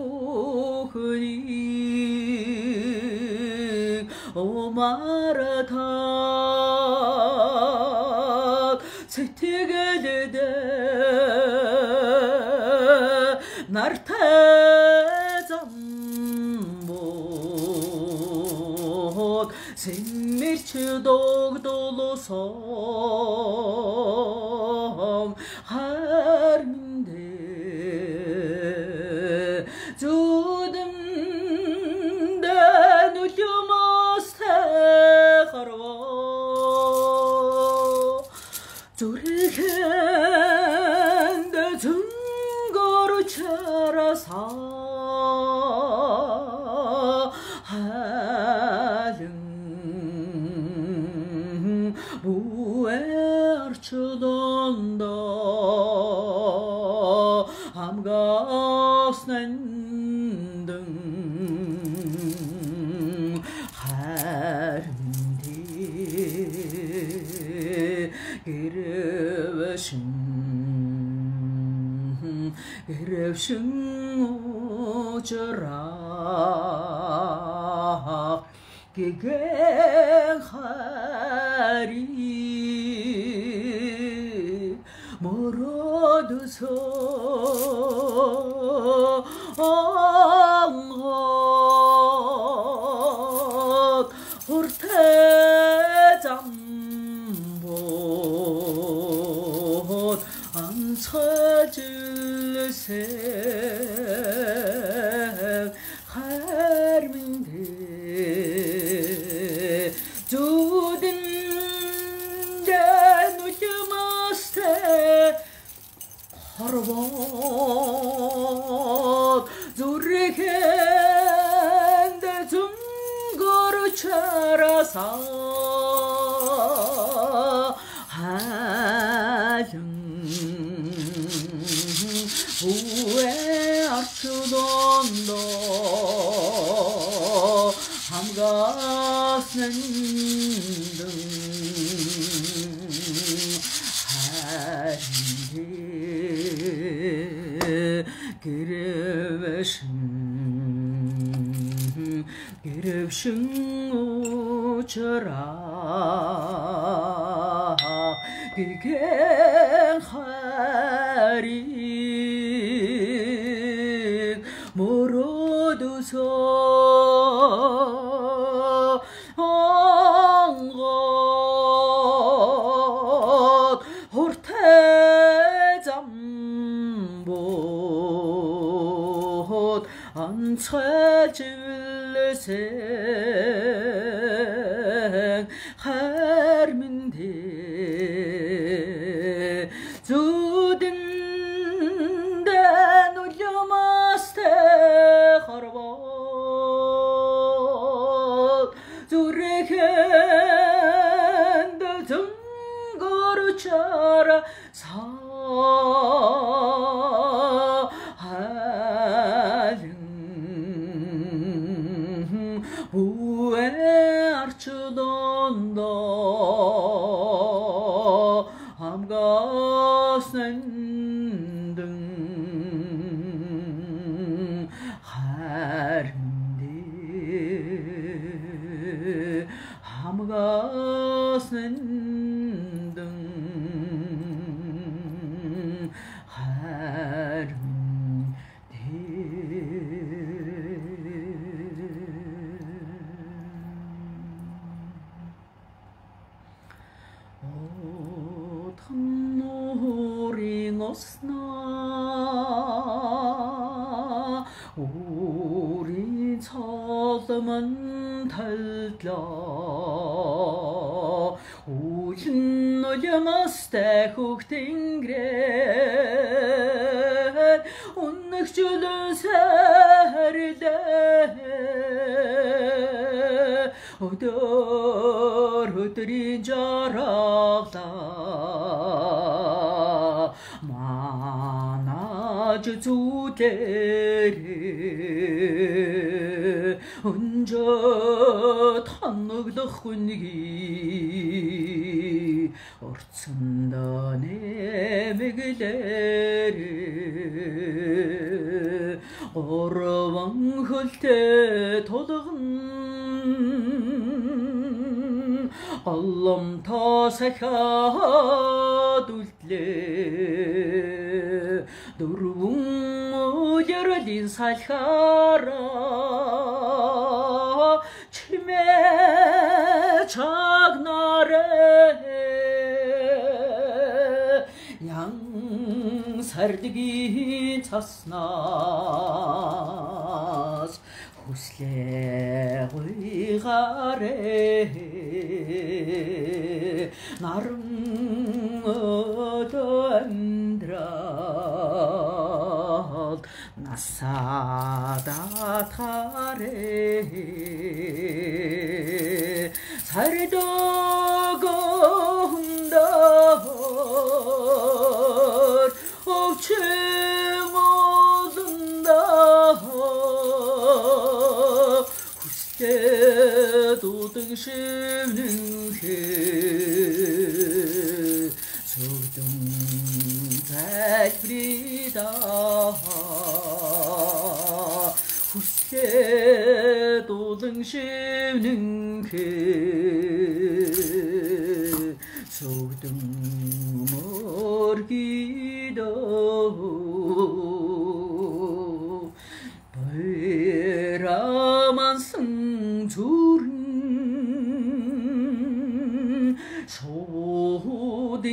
오마라타 세티게데데 나르타잠못 생밀추독 돌로성 하르민데 주듬데 누려마스테 하르워 조리겐데 증거로 차라사 하릉 부에 arçudanda hamgasnandın harminde girevşin uçarak gegen hari moroduso angot urtezambot ansacılse harminde 주든데 누르마스테 하르봇 조르겐데 증거로 차라사 하릉 부에 아추돈도 함가스는등 하른데 그럽신 오처라 그갱하리 모로두서 엉거 ཚཚལ harminde zudenden ulyamaste harval zurrekende zıngoruçara halin bu arçıdonda hamgasnendin harminde hamgasnendin 우리 처음은 달라 우진 öllemezde huktingren unnıkçılın serde ödör ödrin caraqda manacı tuteri önce tanıdık güngi ortasında ne megleri orvan hılte todağın Allah'ım ta sekadütle durgun yeredin salkara çime çagnare yang sardigi tasnas husle gare narım ödendral nasada tare sardoğundar ovçum oldunda huste dudun şivnin Sordum zelbrida Huske dolun şivnin Sordum morgida Bayraman'sın turun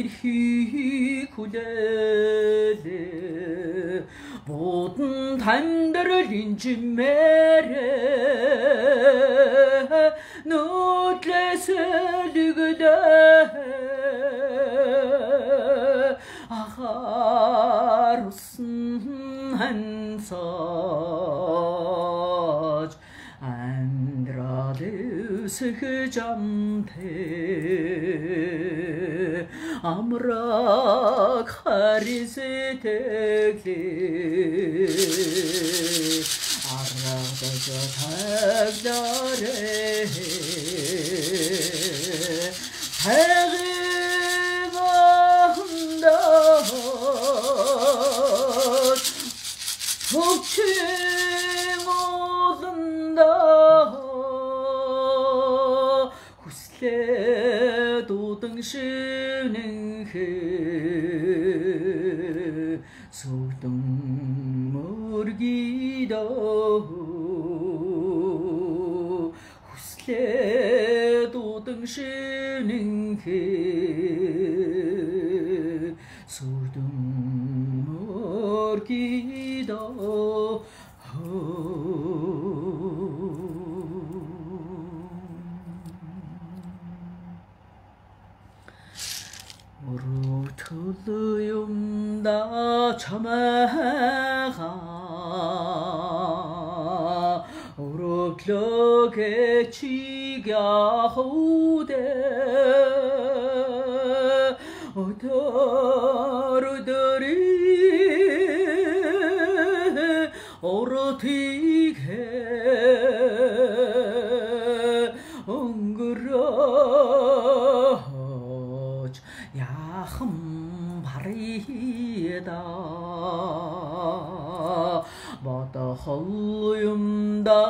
Sodirhi kulele Bodun tandırılın cimere Nutleselügde Ağarsın hensaç Andrade sıkıcamte Amrak harisi tekli Arradacı tevdare Teğimahında Hukçin oğlunda Husle dudun şivnin Sordum morgida Husle dudun şivnin Sordum morgida tuluyumda çamağa Uruklu geçigahude Otarudari Orotige Onguraj Yahım barida Badahalıyımda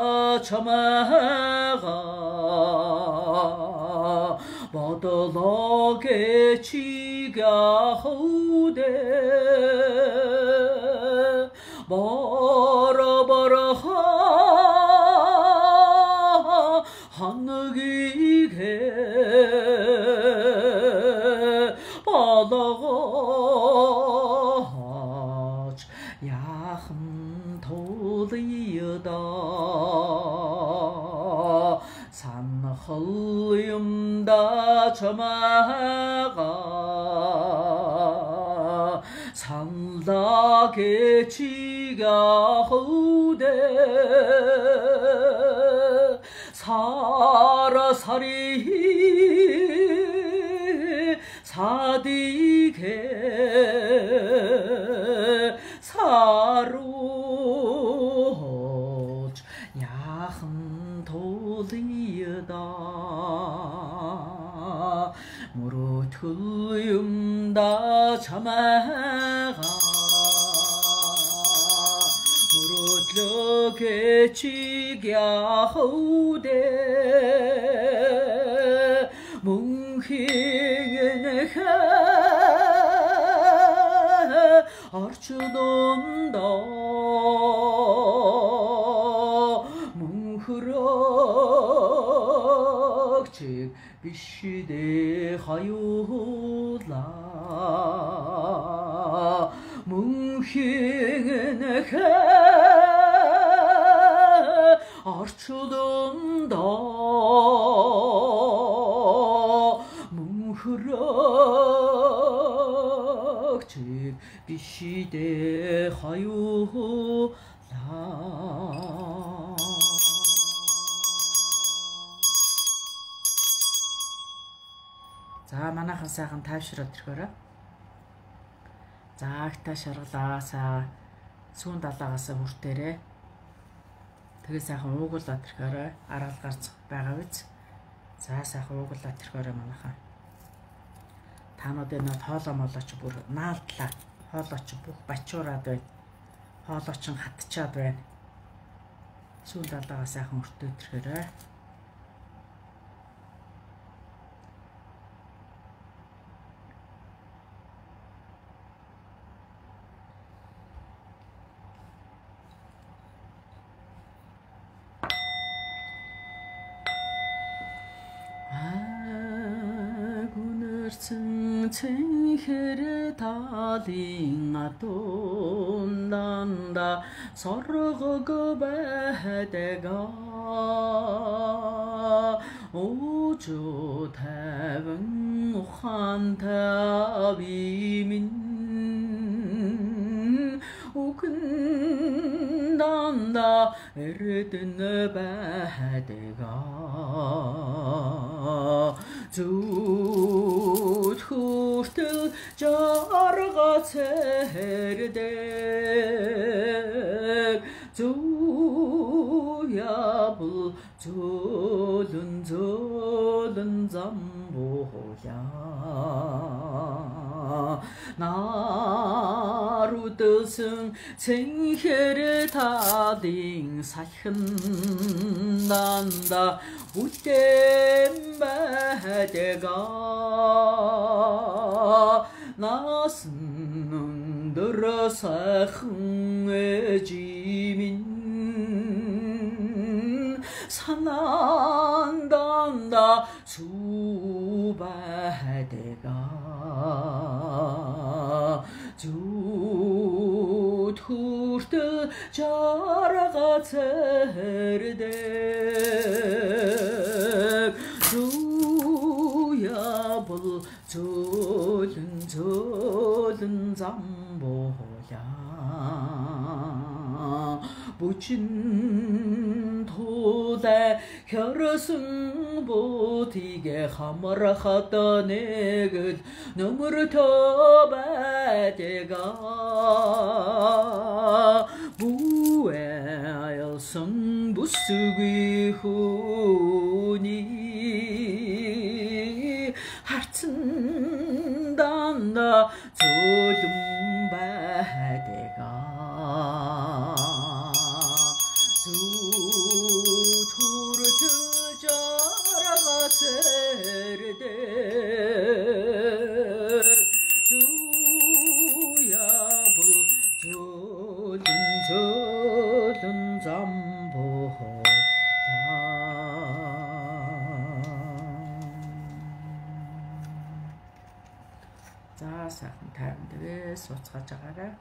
çamağa Badala geçigahude Bara bara hanıgige Balağaç Yahım tolıyda Sanhılıyımda çamağa Sanda geçigahude 사라사리 사디게 사로ç 야흠 돌리다 무르틀음다 자마가 무르틀 geçigahude 뭉히게네 arçudumda 뭉흐락직 비시대 하유라 뭉히게네 arçudumda 뭉흐락직 비시대 하유라 За манайхан сайхан тайвшраад ирэхээрээ. За агтаа шаргалаасаа сүүн далаагаас хүртээрээ. Тэгээ сайхан уугуулаад ирэхээрээ араал гарц байгаа биз. За сайхан уугуулаад ирэхээрээ манайхан. Таанууд энэ хоолоо молооч бүр наалдлаа. Хоолооч бүх бачуураад байна. Хоолооч хатчаад байна. Сүүн далаагаас сайхан хүртээд ирэхээрээ. Цэнхэр талын атунданда соргог байдгаа ожоо таван ухаантай би минь ukundanda эрдэн байдгаа зүуд хүртэл жаргац хэрдэг зүүябл зөөлөн замбууя 나루드승 생혈을 다딩 사힌난다 웃댐바대가 나스는 들어서 흥해지민 산난단다 수바대가 주투르 자라가 세르데 주야불 조윤조 зөөлөн зам буулаа бүчин тулай хөрсөн бутигэ хамрахад нэгэл нөмөртөө байдгаа бүэ айлсан бүсгүй хүний харцсан данда зөөлөн байдгаа За сайхан тайван дээрээ сууцгааж байгаарай.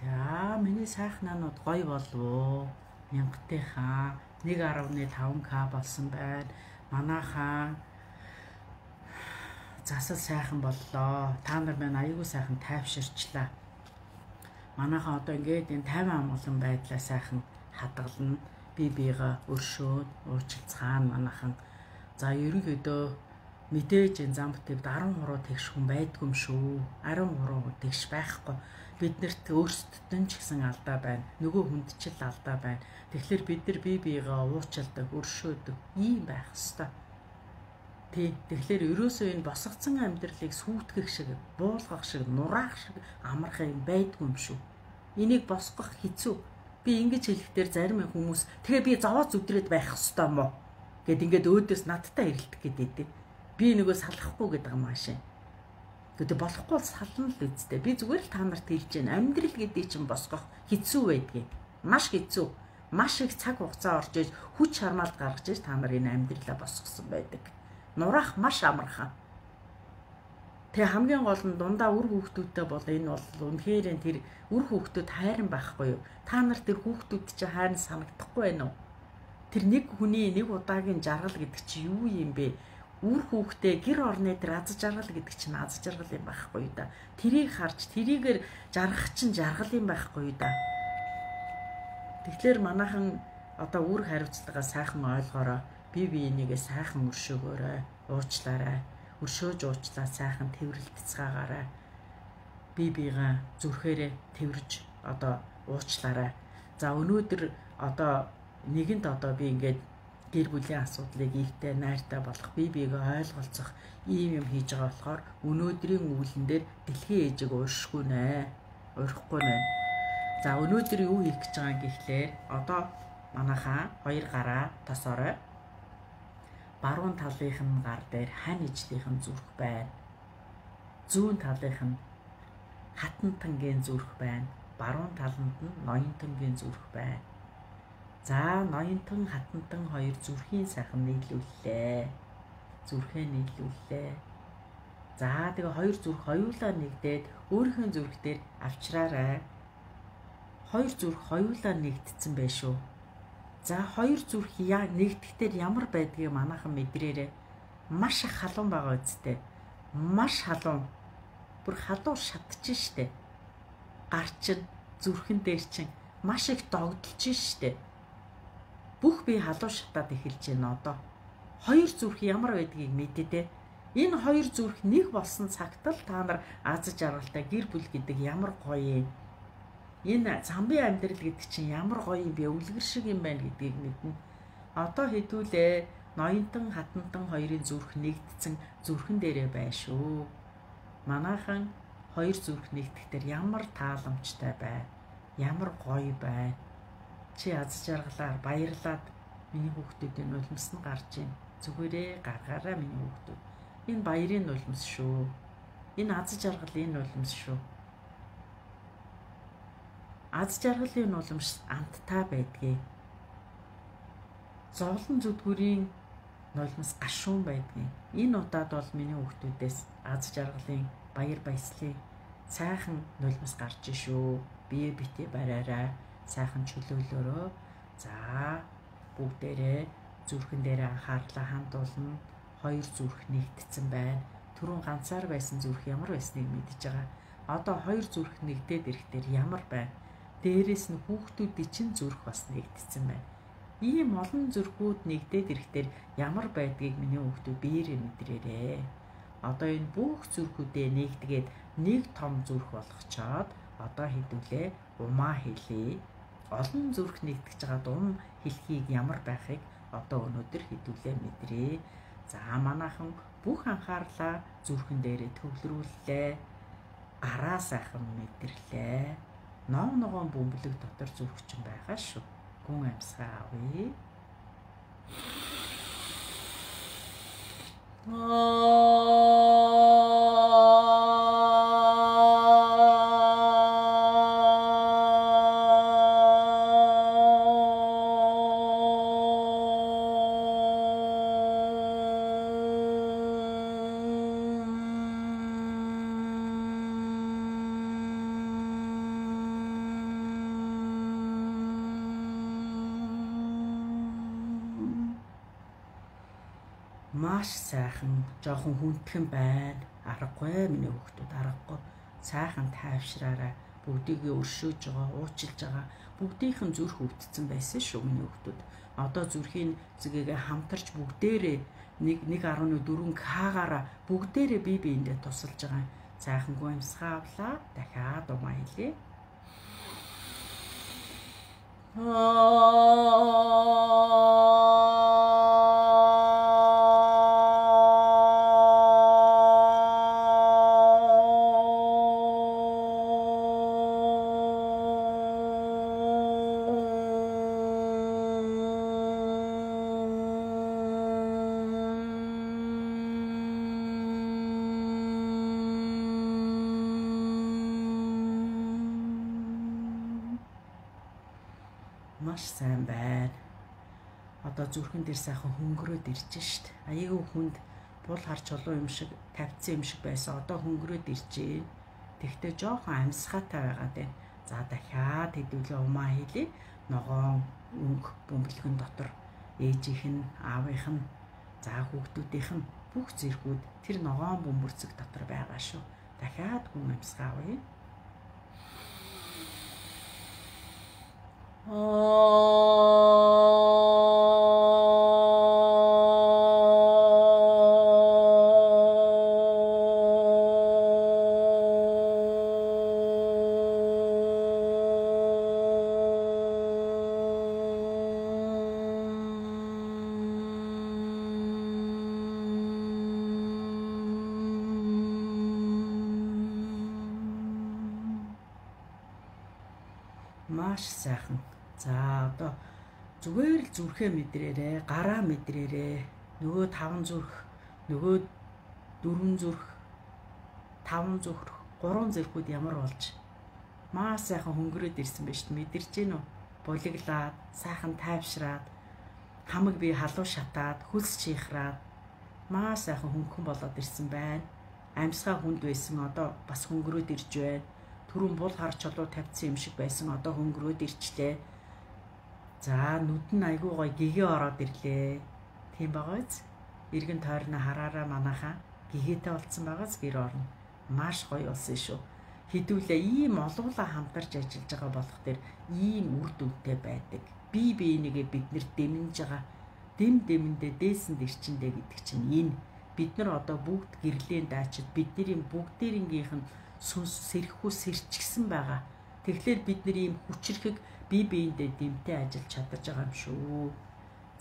За миний сайхнанууд гоё болов. Мянгатынхаа 1.5k болсон байна. Манайхаа засал сайхан боллоо. Та нар маань аягүй сайхан тайвширчлаа. Манайхаа одоо ингээд энэ 50 амгалан байдлаа сайхан хадгална. Би биега өршөөд уучлцгаана манайхан. За ерөнхийдөө мэдээж энэ зам бүтээвд 13 тэгш хүн байдгүй юм шүү. 13 тэгш байхгүй. Биднэрт өөрсдөд нь ч гэсэн алдаа байна. Нөгөө хүнд ч л алдаа байна. Тэгэхээр бид нар бие биегаа уучладаг, өршөөдөг ийм байх ёстой. Тэгэхээр ерөөсөө энэ босгоцсон амьдралыг сүйтгэх шиг, буулгах шиг, нураах шиг амарх юм байдгүй юм шүү. Энийг босгох хэцүү. Би ингэж хэлэхдээ зарим хүмүүс тэгээ би зовоос өдрөөд байх ёстой мó гэд ингээд өөдөөс надтай хэрэлдэх гэдэг. Би нөгөө салахгүй гэдэг юм аашаа. Гэдэг болохгүй бол сална л үсттэй. Би зүгээр л та нарт хэлж байна. Амьдрал гэдэг чинь босгох хэцүү байдгийг. Маш хэцүү. Маш их цаг хугацаа орж иж хүч хармаалт гаргаж иж та нар энэ амьдралаа босгосон байдаг. Нураах маш амархан. Тэгээ хамгийн гол нь дундаа үр хүүхдүүдтэй бол энэ бол үнэхээр тэр үр хүүхдүүд хайран байхгүй юу? Та нар тэр хүүхдүүд чинь хайран санагдахгүй байна уу? Тэр нэг хүний нэг удаагийн жаргал гэдэг чинь юу юм бэ? үр хүүхдээ гэр орны дээр аз жаргал гэдэг чинь аз жаргал юм байхгүй да. Тэрийг харж тэрийгээр жаргах чинь жаргал юм байхгүй да. Тэгэхээр манайхан одоо үр хариуцлагаа сайхан ойлгоорой. Бие биенийгээ сайхан өршөөгөөрэй. Уучлаарай. Өршөөж уучлаа сайхан тэрвэрлдэцгаагаарай. Бие биегаа зүрхээрээ тэрвэрж одоо уучлаарай. За өнөөдөр одоо нэгэнт одоо би ингээд гэр бүлийн асуудлыг ийхтэй найртай болох бие биегээ ойлголцох ийм юм хийж байгаа болохоор өнөөдрийн үүлэн дээр дэлхийн ээжийг ууршихгүй нэ. Уурахгүй нэ. За өнөөдөр юу хийх гэж байгаа юм гэхлээр одоо манайхаа хоёр гараа тосоорой. Баруун талынх нь гар дээр хань ижлийнх нь зүрх байна. Зүүн талынх нь хатан тангийн зүрх байна. Баруун талд нь ноён тангийн зүрх байна. За ноёнтон хатантан хоёр зүрхийн сайхан нийлүүллээ. Зүрхээ нийлүүллээ. За тэгээ хоёр зүрх хоёулаа нэгдээд өөрийнхөө зүрх дээр авчраарай. Хоёр зүрх хоёулаа нэгдсэн байх шүү. За хоёр зүрх яг нэгдэхдээ ямар байдгийг манайхан мэдрээрээ. Маш их халуун байгаа үсттэй. Маш халуун. Бүр халуур шатж штэ. Гар чинь зүрхэн дээр чинь маш их догдолж штэ. Бүх бие халуун шатаад эхэлж байна одоо. Хоёр зүрх ямар байдгийг мэдээ. Энэ хоёр зүрх нэг болсон цагт л та нар аз жаргалтай гэр бүл гэдэг ямар гоё юм. Энэ замбын амьдрал гэдэг чинь ямар гоё юм бэ? Үлгэр шиг юм байна гэдгийг мэднэ. Одоо хэдүүлээ ноёнтон хатантан хоёрын зүрх нэгдсэн зүрхэн дээрээ байна шүү. Манайхан хоёр зүрх нэгдэхдээ ямар тааламжтай байна. Ямар гоё байна. Чи аз жаргалаар баярлаад миний хүүхдүүдийн нулимс нь гарч ийн. Зүгээрээ гаргаараа миний хүүхдүүд. Энэ баярын нулимс шүү. Энэ аз жаргалын нулимс шүү. Аз жаргалын нулимс амттай байдгийг. Зовлон зүдгүүрийн нулимс гашуун байдгийг. Энэ удаад бол миний хүүхдүүдээс аз жаргалын баяр баясгалын сайхан нулимс гарч шүү. Бие битээ бариараа сайхан чөлөөлөөрөө. За бүгдээрээ зүрхэн дээр анхаарлаа хандуулна. Хоёр зүрх нэгдсэн байна. Түрүүн ганцаар байсан зүрх ямар байсныг мэдж байгаа. Одоо хоёр зүрх нэгдээд ирэхдээ ямар байна. Дээрээс нь хүүхдүүдийн чинь зүрх бас нэгдсэн байна. Ийм олон зүрхүүд нэгдээд ирэхдээ ямар байдгийг миний хүүхдүүд биеэрээ мэдрээрээ. Одоо энэ бүх зүрхүүдээ нэгдгээд нэг том зүрх болгочоод одоо хэдүүлээ умаа хэлье. Олон зүрх нэгдэж байгаа дум хэлхийг ямар байхыг одоо өнөөдөр хэдүүлээ мэдрээ. За манайхан бүх анхаарлаа зүрхэн дээрээ төвлөрүүллээ. Гараа сайхан мэдэрлээ. Ногоон бөмбөлөг дотор зүрх чинь байгаа шүү. Гүн амьсгаа авъя. Маш сайхан, жоохон хүндхэн байна. Аргагүй миний хүүхдүүд аргагүй. Сайхан тайвшраарай. Бүгдийгээ өршөөж байгаа, уучлж байгаа. Бүгдийнх нь зүрх өвдсөн байсан шүү миний хүүхдүүд. Одоо зүрхийн зэгээ хамтарч бүгдээрээ 1.4 К-гаараа бүгдээрээ бие биендээ тусалж байгаа. Сайхан гуймсгаа авлаа. Дахиад умаа хэлье. Маш сайн байна. Одоо зүрхэн дээр сайхан хөнгөрөөд ирж шít. Аягүй хүнд бул харч олон юм шиг тавьцсан юм шиг байсан. Одоо хөнгөрөөд иржээ. Тэгтээ жоохон амьсгаатай байгаад байна. За дахиад хэдүүлээ умаа хийлээ. Ногоон өнгө бөмбөлгөн дотор ээжийнх нь, аавынх нь, за хүүхдүүдийнх нь бүх зэргүүд тэр ногоон бөмбөрцөг дотор байгаа шүү. Дахиад гүн амьсгаа авъя. Маш сайхан. За одоо зүгээр л зүрхээ мэдрээрээ, гараа мэдрээрээ. Нөгөө 5 зүрх, нөгөө 4 зүрх, 5 зүрх, 3 зүрхүүд ямар болж маш сайхан хөнгөрөөд ирсэн байж мэдэрч гин үү? Булиглаад, сайхан тайвшраад, хамаг бие халуун шатаад, хөлс чихраад маш сайхан хөнгөн болоод ирсэн байна. Амьсгаа хүнд байсан одоо бас хөнгөрөөд ирж байна. Түрүүн бул хар чулуу тавьсан юм шиг байсан одоо хөнгөрөөд ирчлээ. За нүд нь айгүй гоё гэгээ ороод ирлээ. Тийм байгаа биз? Иргэн тойрны хараараа манайхаа гэгээтэй болцсон байгааз гэр орно. Маш гоё болсон шүү. Хэдүүлээ ийм олуулаа хамтарч ажиллаж байгаа болох дээр ийм үр дүнтэй байдаг. Бие биенийгээ бид нэр дэмнэж байгаа. Дэмэндээ дээсэнд ирчэндээ гэдэг чинь энэ. Бид нар одоо бүгд гэрлийн даачид бидний бүгдээрнгийнх нь сүнс сэрхүү сэрчгсэн байгаа. Тэгэхээр бид нар ийм хүчрхэг бие биендээ дэмтэй ажиллаж чадаж байгаа юм шүү.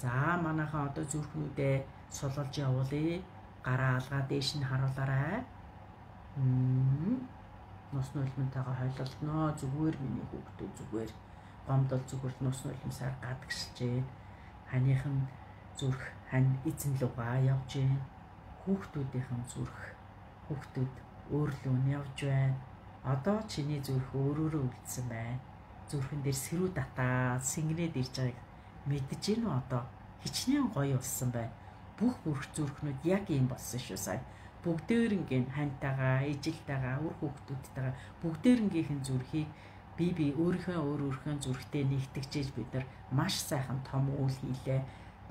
За манайхан одоо зүрхнүүдээ сулуулж явуулъя. Гараа алгаа дээш нь харуулаарай. Нус нулимтайгаа хойлолтноо. Зүгээр миний хүүхдүүд зүгээр. Гомдол зүгээр нус нулимсаар гадагшилжээ. Ханыхан зүрх хань эзэн лугаа явж гин. Хүүхдүүдийнхэн зүрх хүүхдүүд өөрлөө нь явж байна. Одоо чиний зүрх өөрөөрөө үлдсэн байна. Зүрхэн дээр сэрүү татаа сэнгэнээд ирж байгааг мэдэж гин үү одоо? Хичнээн гоё болсон байна. Бүх бүрх зүрхнүүд яг ийм болсон шүү сая. Бүгдээрнгийн хантайгаа, ижилтэйгаа, үр хүүхдүүдтэйгаа бүгдээрнгийнхэн зүрхийг би өөрийнхөө зүрхтэй нэгтгэжээж бид нар маш сайхан том үйл хийлээ.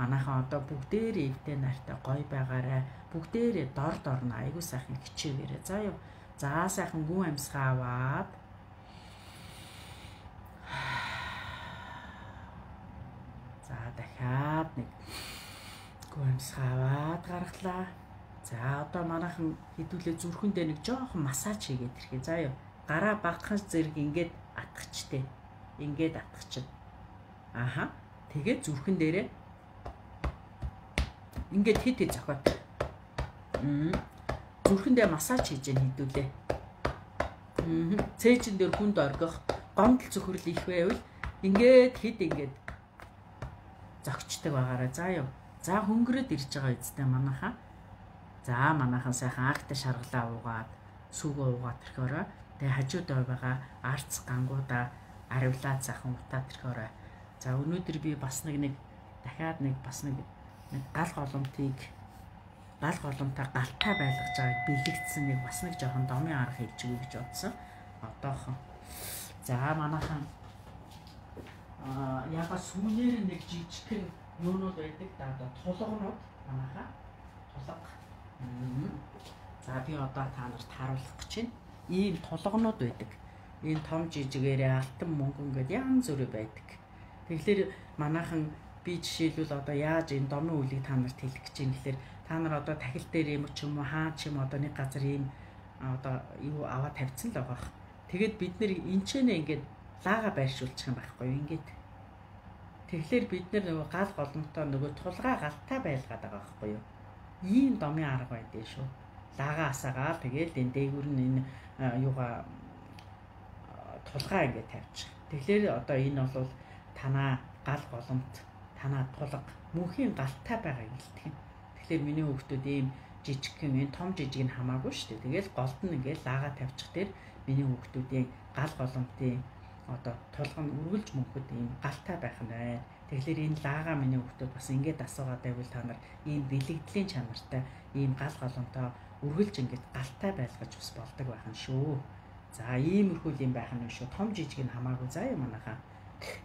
Манайхан одоо бүгдээрээ эвтэй нартай гоё байгаарай. Бүгдээрээ дорно айгуу сайхан хичээгээрэй. За юу. За сайхан гүн амьсгаа аваад. За дахиад нэг гүн амьсгаа аваад гаргалаа. За одоо манайхан хэдүүлээ зүрхэндээ нэг жоохон массаж хийгээд ирэхээ. За юу. Гараа багахаас зэрэг ингээд атгачтэй. Ингээд атгачих. Аха. Тэгээд зүрхэн дээрээ ингээд хит зохиот. Зүрхэндээ массаж хийж хэдүүлээ. Цээжин дээр хүнд оргих, гомдол цөхрөл их байвал ингээд хит ингээд зогчдөг байгаарай. За юу. За хөнгөрөөд ирж байгаа эцтэй манайхаа. За манайхан сайхан агта шаргалаа уугаад, сүгөө уугаад тэрхээрээ. Тэгээ хажууд байгаа арц гангуудаа аривлаад сайхан утаад тэрхээрээ. За өнөөдөр би бас дахиад бас нэг гал голомтыг гал голомтоо галтаа байлгаж байгааг бэлэгдсэн нэг бас нэг жоохон домын арга хэлж өгье гэж бодсон. Одоохон. За манайхан яга сүмнээр нэг жижигхэн юунууд байдаг да одоо тулгнууд манайхаа тулга. За би одоо та нарт харуулах гэж байна. Ийм тулгнууд байдаг. Энэ том жижигээрээ алтан мөнгөн гэдэг янз бүрээ байдаг. Тэгэхээр манайхан би жишээлбэл одоо яаж энэ домын үлийг та нарт хэлэх гэж юм гэхээр та нар одоо тахил дээр юм ч юм уу хаа ч юм одоо нэг газар ийм одоо юу аваад тавьсан л байгаа. Тэгээд бид нэр энчэнэ ингээд лаага байршуулчих юм байхгүй юу ингээд. Тэгэхээр бид нар нөгөө гал голомтоо нөгөө тулгаа галтаа байлгаад байгаа байхгүй юу. Ийм домын арга байдээ шүү. Лаага асаагаа тэгээд энэ дээгүүр нь энэ юугаа тулгаа ингээд тавьчих. Тэгэхээр одоо энэ бол танаа гал голомт танаа тулга мөнхийн галтай байгаа юм хэлдэг юм. Тэгэхээр миний хүүхдүүд ийм жижигхэн энэ том жижиг нь хамаагүй шүү дээ. Тэгэл голд нь ингээд лаага тавьчих дээр миний хүүхдүүдийн гал голомтын одоо тулга нь үргэлж мөнхөд ийм галтай байх нь байна. Тэгэхээр энэ лаага миний хүүхдүүд бас ингээд асуугаад байвал та нар ийм бэлэгдлийн чанартай ийм гал голомтоо үргэлж ингээд галтай байлгаж бас болдог байх нь шүү. За иймэрхүү юм байх нь шүү. Том жижиг нь хамаагүй заа юм манайхаа.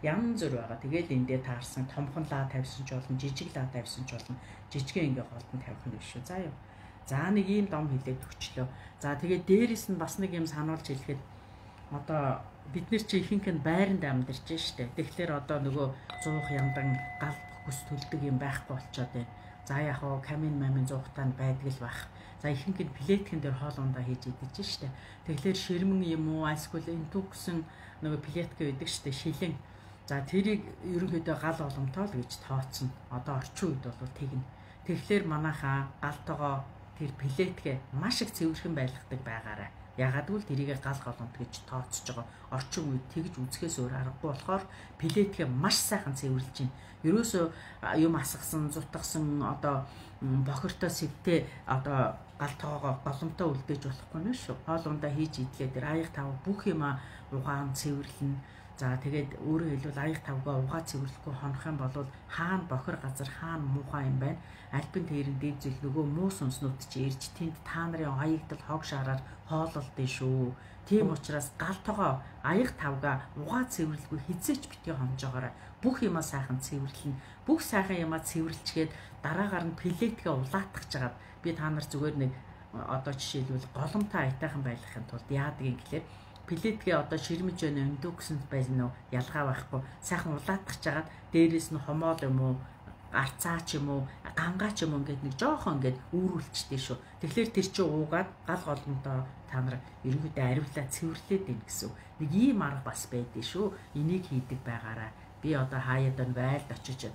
Янз бүр байгаа. Тэгээд эндээ таарсан томхон лаа тавьсан ч болно, жижиг лаа тавьсан ч болно. Жижигэн ингээ голтон тавих нь биш шүү. За юу. За нэг ийм дом хилээд өгчлөө. За тэгээд дээрэс нь бас нэг юм сануулж хэлэхэд одоо бид нар чи ихэнх нь байранд амьдарч штэ. Тэгэхээр одоо нөгөө 100 яндан гал бүс төлдөг юм байхгүй болчоод байна. За яг хоо камин мамин зуухтаа байдаг л байх. За ихэнх нь плеткэн дээр хоол ундаа хийж идэж штэ. Тэгэхээр ширмэн юм уу, альскул энтүү гэсэн нөгөө плетк байдаг штэ, шилэн. За тэрийг ерөнхийдөө гал боломтоо л гэж тооцсон. Одоо орчин үед бол тэгнэ. Тэгэхээр манайхаа галтойгоо тэр плетгэ маш их цэвэрхэн байлгадаг байгаарай. Ягаад гэвэл тэрийг гал голомт гэж тооцож байгаа. Орчин үед тэгж үзэхээс өөр аргагүй болохоор плетгэ маш сайхан цэвэрлж байна. Ерөөсөө юм асгасан, зутгсан одоо бохиртой сэвтэй одоо галтойгоо голомтоо үлдээж болохгүй нэ шүү. Хоол ундаа хийж идлээ тэр аяг тав бүх юма угаан цэвэрлэнэ. За тэгээд өөрөөр хэлбэл аяг тавгаа угаа цэвэрлэхгүй хонох юм бол хаана бохир газар хаана муухай юм байна. Альпин тэрэн дээд зүйл нөгөө муу сүнснүүд чи ирж тэнд та нарын аягтал хог шараар хоололдсон шүү. Тийм учраас галтойгоо аяг тавгаа угаа цэвэрлэхгүй хизээч битгий хонжоогоорой. Бүх юмаа сайхан цэвэрлэнэ. Бүх сайхан юмаа цэвэрлчгээд дараагаар нь плетгээ улаатгах жагаад би та нар зүгээр нэг одоо жишээлбэл голомтой айтайхан байлгахын тулд яадаг юм гэхээр плетгээ одоо ширмэж байна өндөө гэсэнд байна уу ялгаа байхгүй сайхан улаатгах жагаад дээрээс нь хомоол юм уу арцаа ч юм уу гангаа ч юм уу ингээд нэг жоохон ингээд үүрүүлчтэй шүү. Тэгэхээр тэр чинь уугаад гал голомтоо та нар ерөнхийдөө аривлаа цэвэрлээд ийн гэсэн. Нэг ийм арга бас байдээ шүү. Энийг хийдэг байгаараа. Би одоо хаяад байлд очиж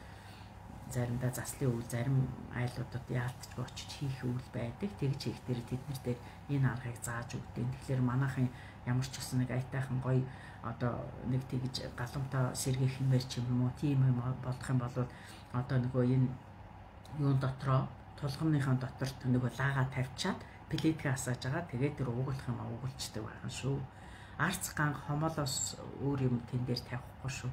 заримдаа заслын үйл зарим айлуудад яалтч очиж хийх үйл байдаг. Тэгж хийх дээр тэднэр дээр энэ аргыг зааж өгдөг. Тэгэхээр манайхан ямар ч гэсэн нэг айтайхан гоё одоо нэг тэгж галантаа сэргээх юмэр ч юм уу тийм юм болох юм бол одоо нөгөө энэ юун дотроо тулгамныхаа дотор нөгөө лаага тавьчаад плетгээ асааж байгаа. Тэгээд тэр уугуулах юм уугуулчдаг байна шүү. Арц ганг хомоолоос өөр юм тэн дээр тавихгүй шүү.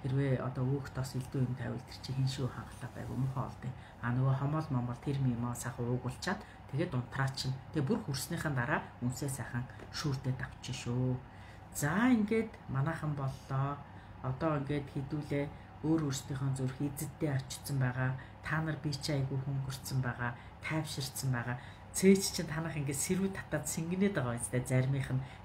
Хэрвээ одоо өөх тос элдв юм тавил тэр чи хин шүү хангалаа байг өмнөхөө олдё. А нөгөө хомоол момол тэр юм сайхан уугуулчаад тэгээд унтраа чинь. Тэгээ бүр хүрснийхэн дараа үнсээ сайхан шүүрдээд авчих шүү. За ингээд манайхан боллоо. Одоо ингээд хідүүлээ өөр өөрсдийнхөө зүрх эзэдтэй очсон байгаа. Та нар би чи айгүй хөнгөрцөн байгаа. Тайвширцсан байгаа. Цээч чинь танах ингээд сэрүү татаад сингэнээд байгаа юм зү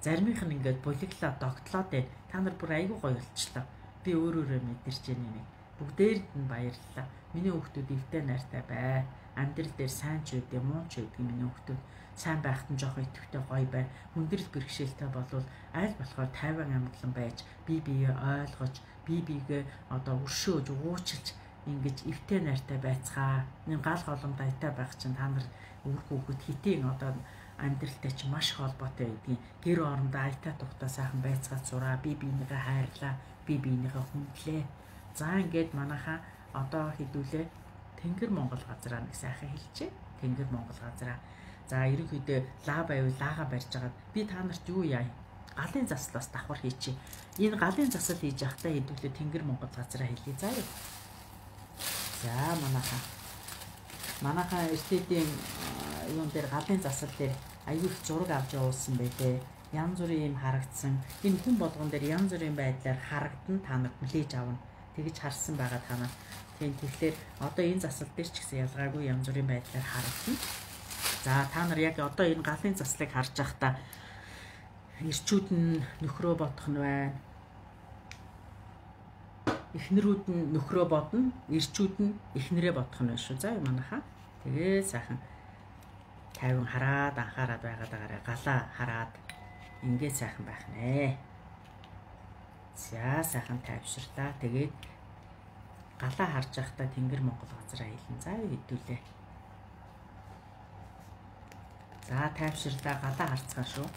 заримийнх нь ингээд булиглаа догтлоод байна. Та нар бүр айгүй гоё болчихлоо. Би өөрөөрөө мэдэрч яана нэг. Бүгдээрд нь баярлалаа. Миний хүүхдүүд өвдөө найртай бай. Амьдрал дээр сайн ч үгүй, муу ч үгүй миний хүүхдүүд. Сайн байхад нь жоох итгэвтэй гоё бай. Хүндрэл бэрхшээлтэй болвол аль болохоор тайван амьдлан байж, бие биеэ ойлгож, бие биегээ одоо өршөөж, уучлж ингэж эвтэй найртай байцгаа. Энэ гал голомт айтай байх чинь та нар үр хүүхэд хитийн одоо амьдралтай ч маш холбоотой байдгийн. Гэр орондоо айтай тухтай сайхан байцгаад сураа, бие биенийгээ хайрлаа, бие биенийгээ хүндлээ. За ингээд манайхаа одоо хідүүлээ Тэнгэр Монгол газраа нэг сайхан хэлчихэ. Тэнгэр Монгол газраа. За ерөнхийдөө лаа байвал лаага барьж агаад би та нарт юу яа? Галын заслаас давхар хийчихье. Энэ галын засал хийж явахдаа хэдүүлээ Тэнгэр Монгол газраа хэлье. За юу. За манайхаа эртээдийн юун дээр галын засал дээр аюул зураг авч явуулсан байлээ. Янз бүрийн юм харагдсан. Энэ хүн болгон дээр янз бүрийн байдлаар харагдан та нарт хүлээж авна. Тэгж харсан байгаа та нар. Тэгэхээр одоо энэ засал дээр ч гэсэн ялгаагүй янз бүрийн байдлаар харагдана. За та нар яг одоо энэ галын заслыг харж байхдаа эрчүүд нь нөхрөө бодох нь байна. Эхнэрүүд нь нөхрөө бодно, эрчүүд нь эхнэрээ бодох нь байна шүү. За манайхаа. Тэгээ сайхан тайван хараад анхаарад байгаад байгаарай. Галаа хараад ингээд сайхан байх нэ. За сайхан тайвширлаа. Тэгээд галаа харж байхдаа Тэнгэр Монгол газраа хэлэн. За хэдүүлээ. За тайвширлаа галаа харцгаа шүү.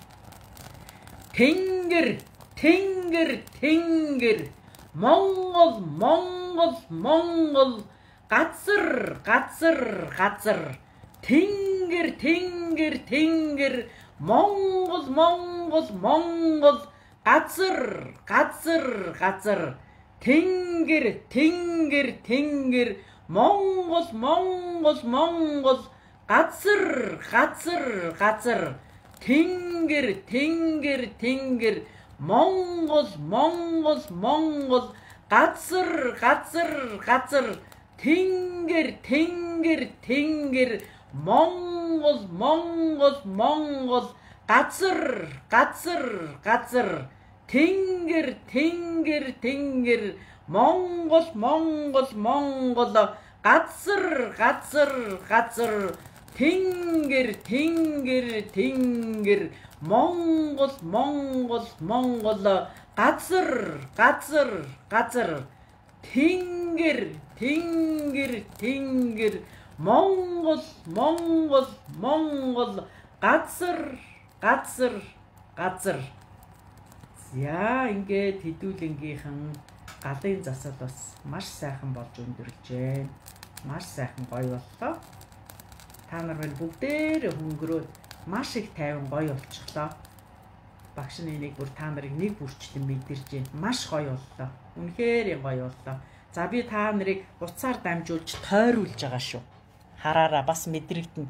Тэнгэр Монгол газар Тэнгэр Монгол газар Тэнгэр Монгол газар Тэнгэр Монгол, Монгол, Монгол, газар, газар, газар, тэнгэр, тэнгэр, тэнгэр, Монгол, Монгол, Монгол, газар, газар, газар, тэнгэр, тэнгэр, тэнгэр, Монгол, Монгол, Монгол, газар, газар, газар, тэнгэр, тэнгэр, тэнгэр, Монгол, Монгол, Монгол, газар, газар, газар, тэнгэр, тэнгэр, тэнгэр, Монгол, Монгол, Монгол, газар, газар, газар. За ингээд хэдүүлэнгийнхэн галын засал бас маш сайхан болж өндөрлжээ. Маш сайхан гоё боллоо. Та нар бүгдээрээ хөнгөрөөд маш их тайван гоё болчихлоо. Багш нэг бүр та нарыг нэг бүрчлэн мэдэрж байна. Маш гоё боллоо. Үнэхээр гоё боллоо. За би та нарыг уцаар дамжуулж тойруулж байгаа шүү. Хараараа бас мэдрэгдэн.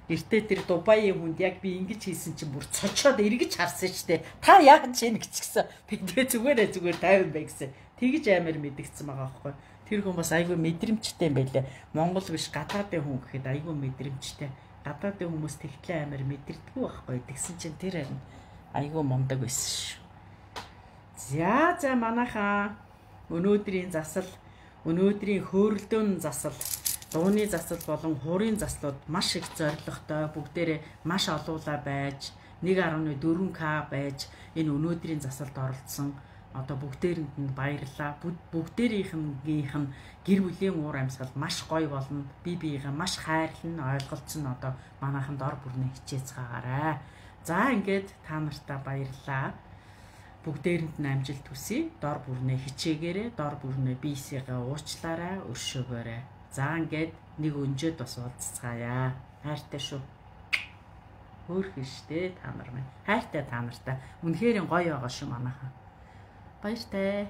Эртээ тэр Дубайын хүнд яг би ингэж хийсэн чинь бүр цочоод эргэж харсан штэ. Та яагаад ч ингэж гисэн. Би тэгээ зүгээр тайван бай гэсэн. Тэгж амар мэдгдсэн байгаа байхгүй. Тэр хүн бас айгүй мэдрэмжтэй юм байлээ. Монгол биш гадаадын хүн гэхэд айгүй мэдрэмжтэй. Гадаадын хүмүүс тэгтлээ амар мэдэрдэггүй байхгүй. Тэгсэн чинь тэр харин айгүй мундаг байсан шүү. За манайхаа өнөөдрийн засал, өнөөдрийн хөөрөлдөөн засал, дууны засал болон хуурын заслууд маш их зоригтой, бүгдээрээ маш олуулаа байж 1.4K байж энэ өнөөдрийн засалд оролцсон. Одоо бүгдээрэнд нь баярлалаа. Бүгдээрийнх нь гэр бүлийн уур амьсгал маш гоё болно. Бие биегээ маш хайрлан ойлголцсон одоо манайхан дор бүрнээ хичээцгаагаарай. За ингээд та нартаа баярлалаа. Бүгдээрэнд нь амжилт хүсье. Дор бүрнээ хичээгээрэй. Дор бүрнээ биесийгээ уучлаарай, өршөөгөөрэй. За ингээд нэг өнжөөд бас уулзцаая. Хайртай шүү. Хөөрхөн штэ та нар минь. Хайртай та нартай. Үнэхээр гоё байгаа шүү манайхан. Баяртай.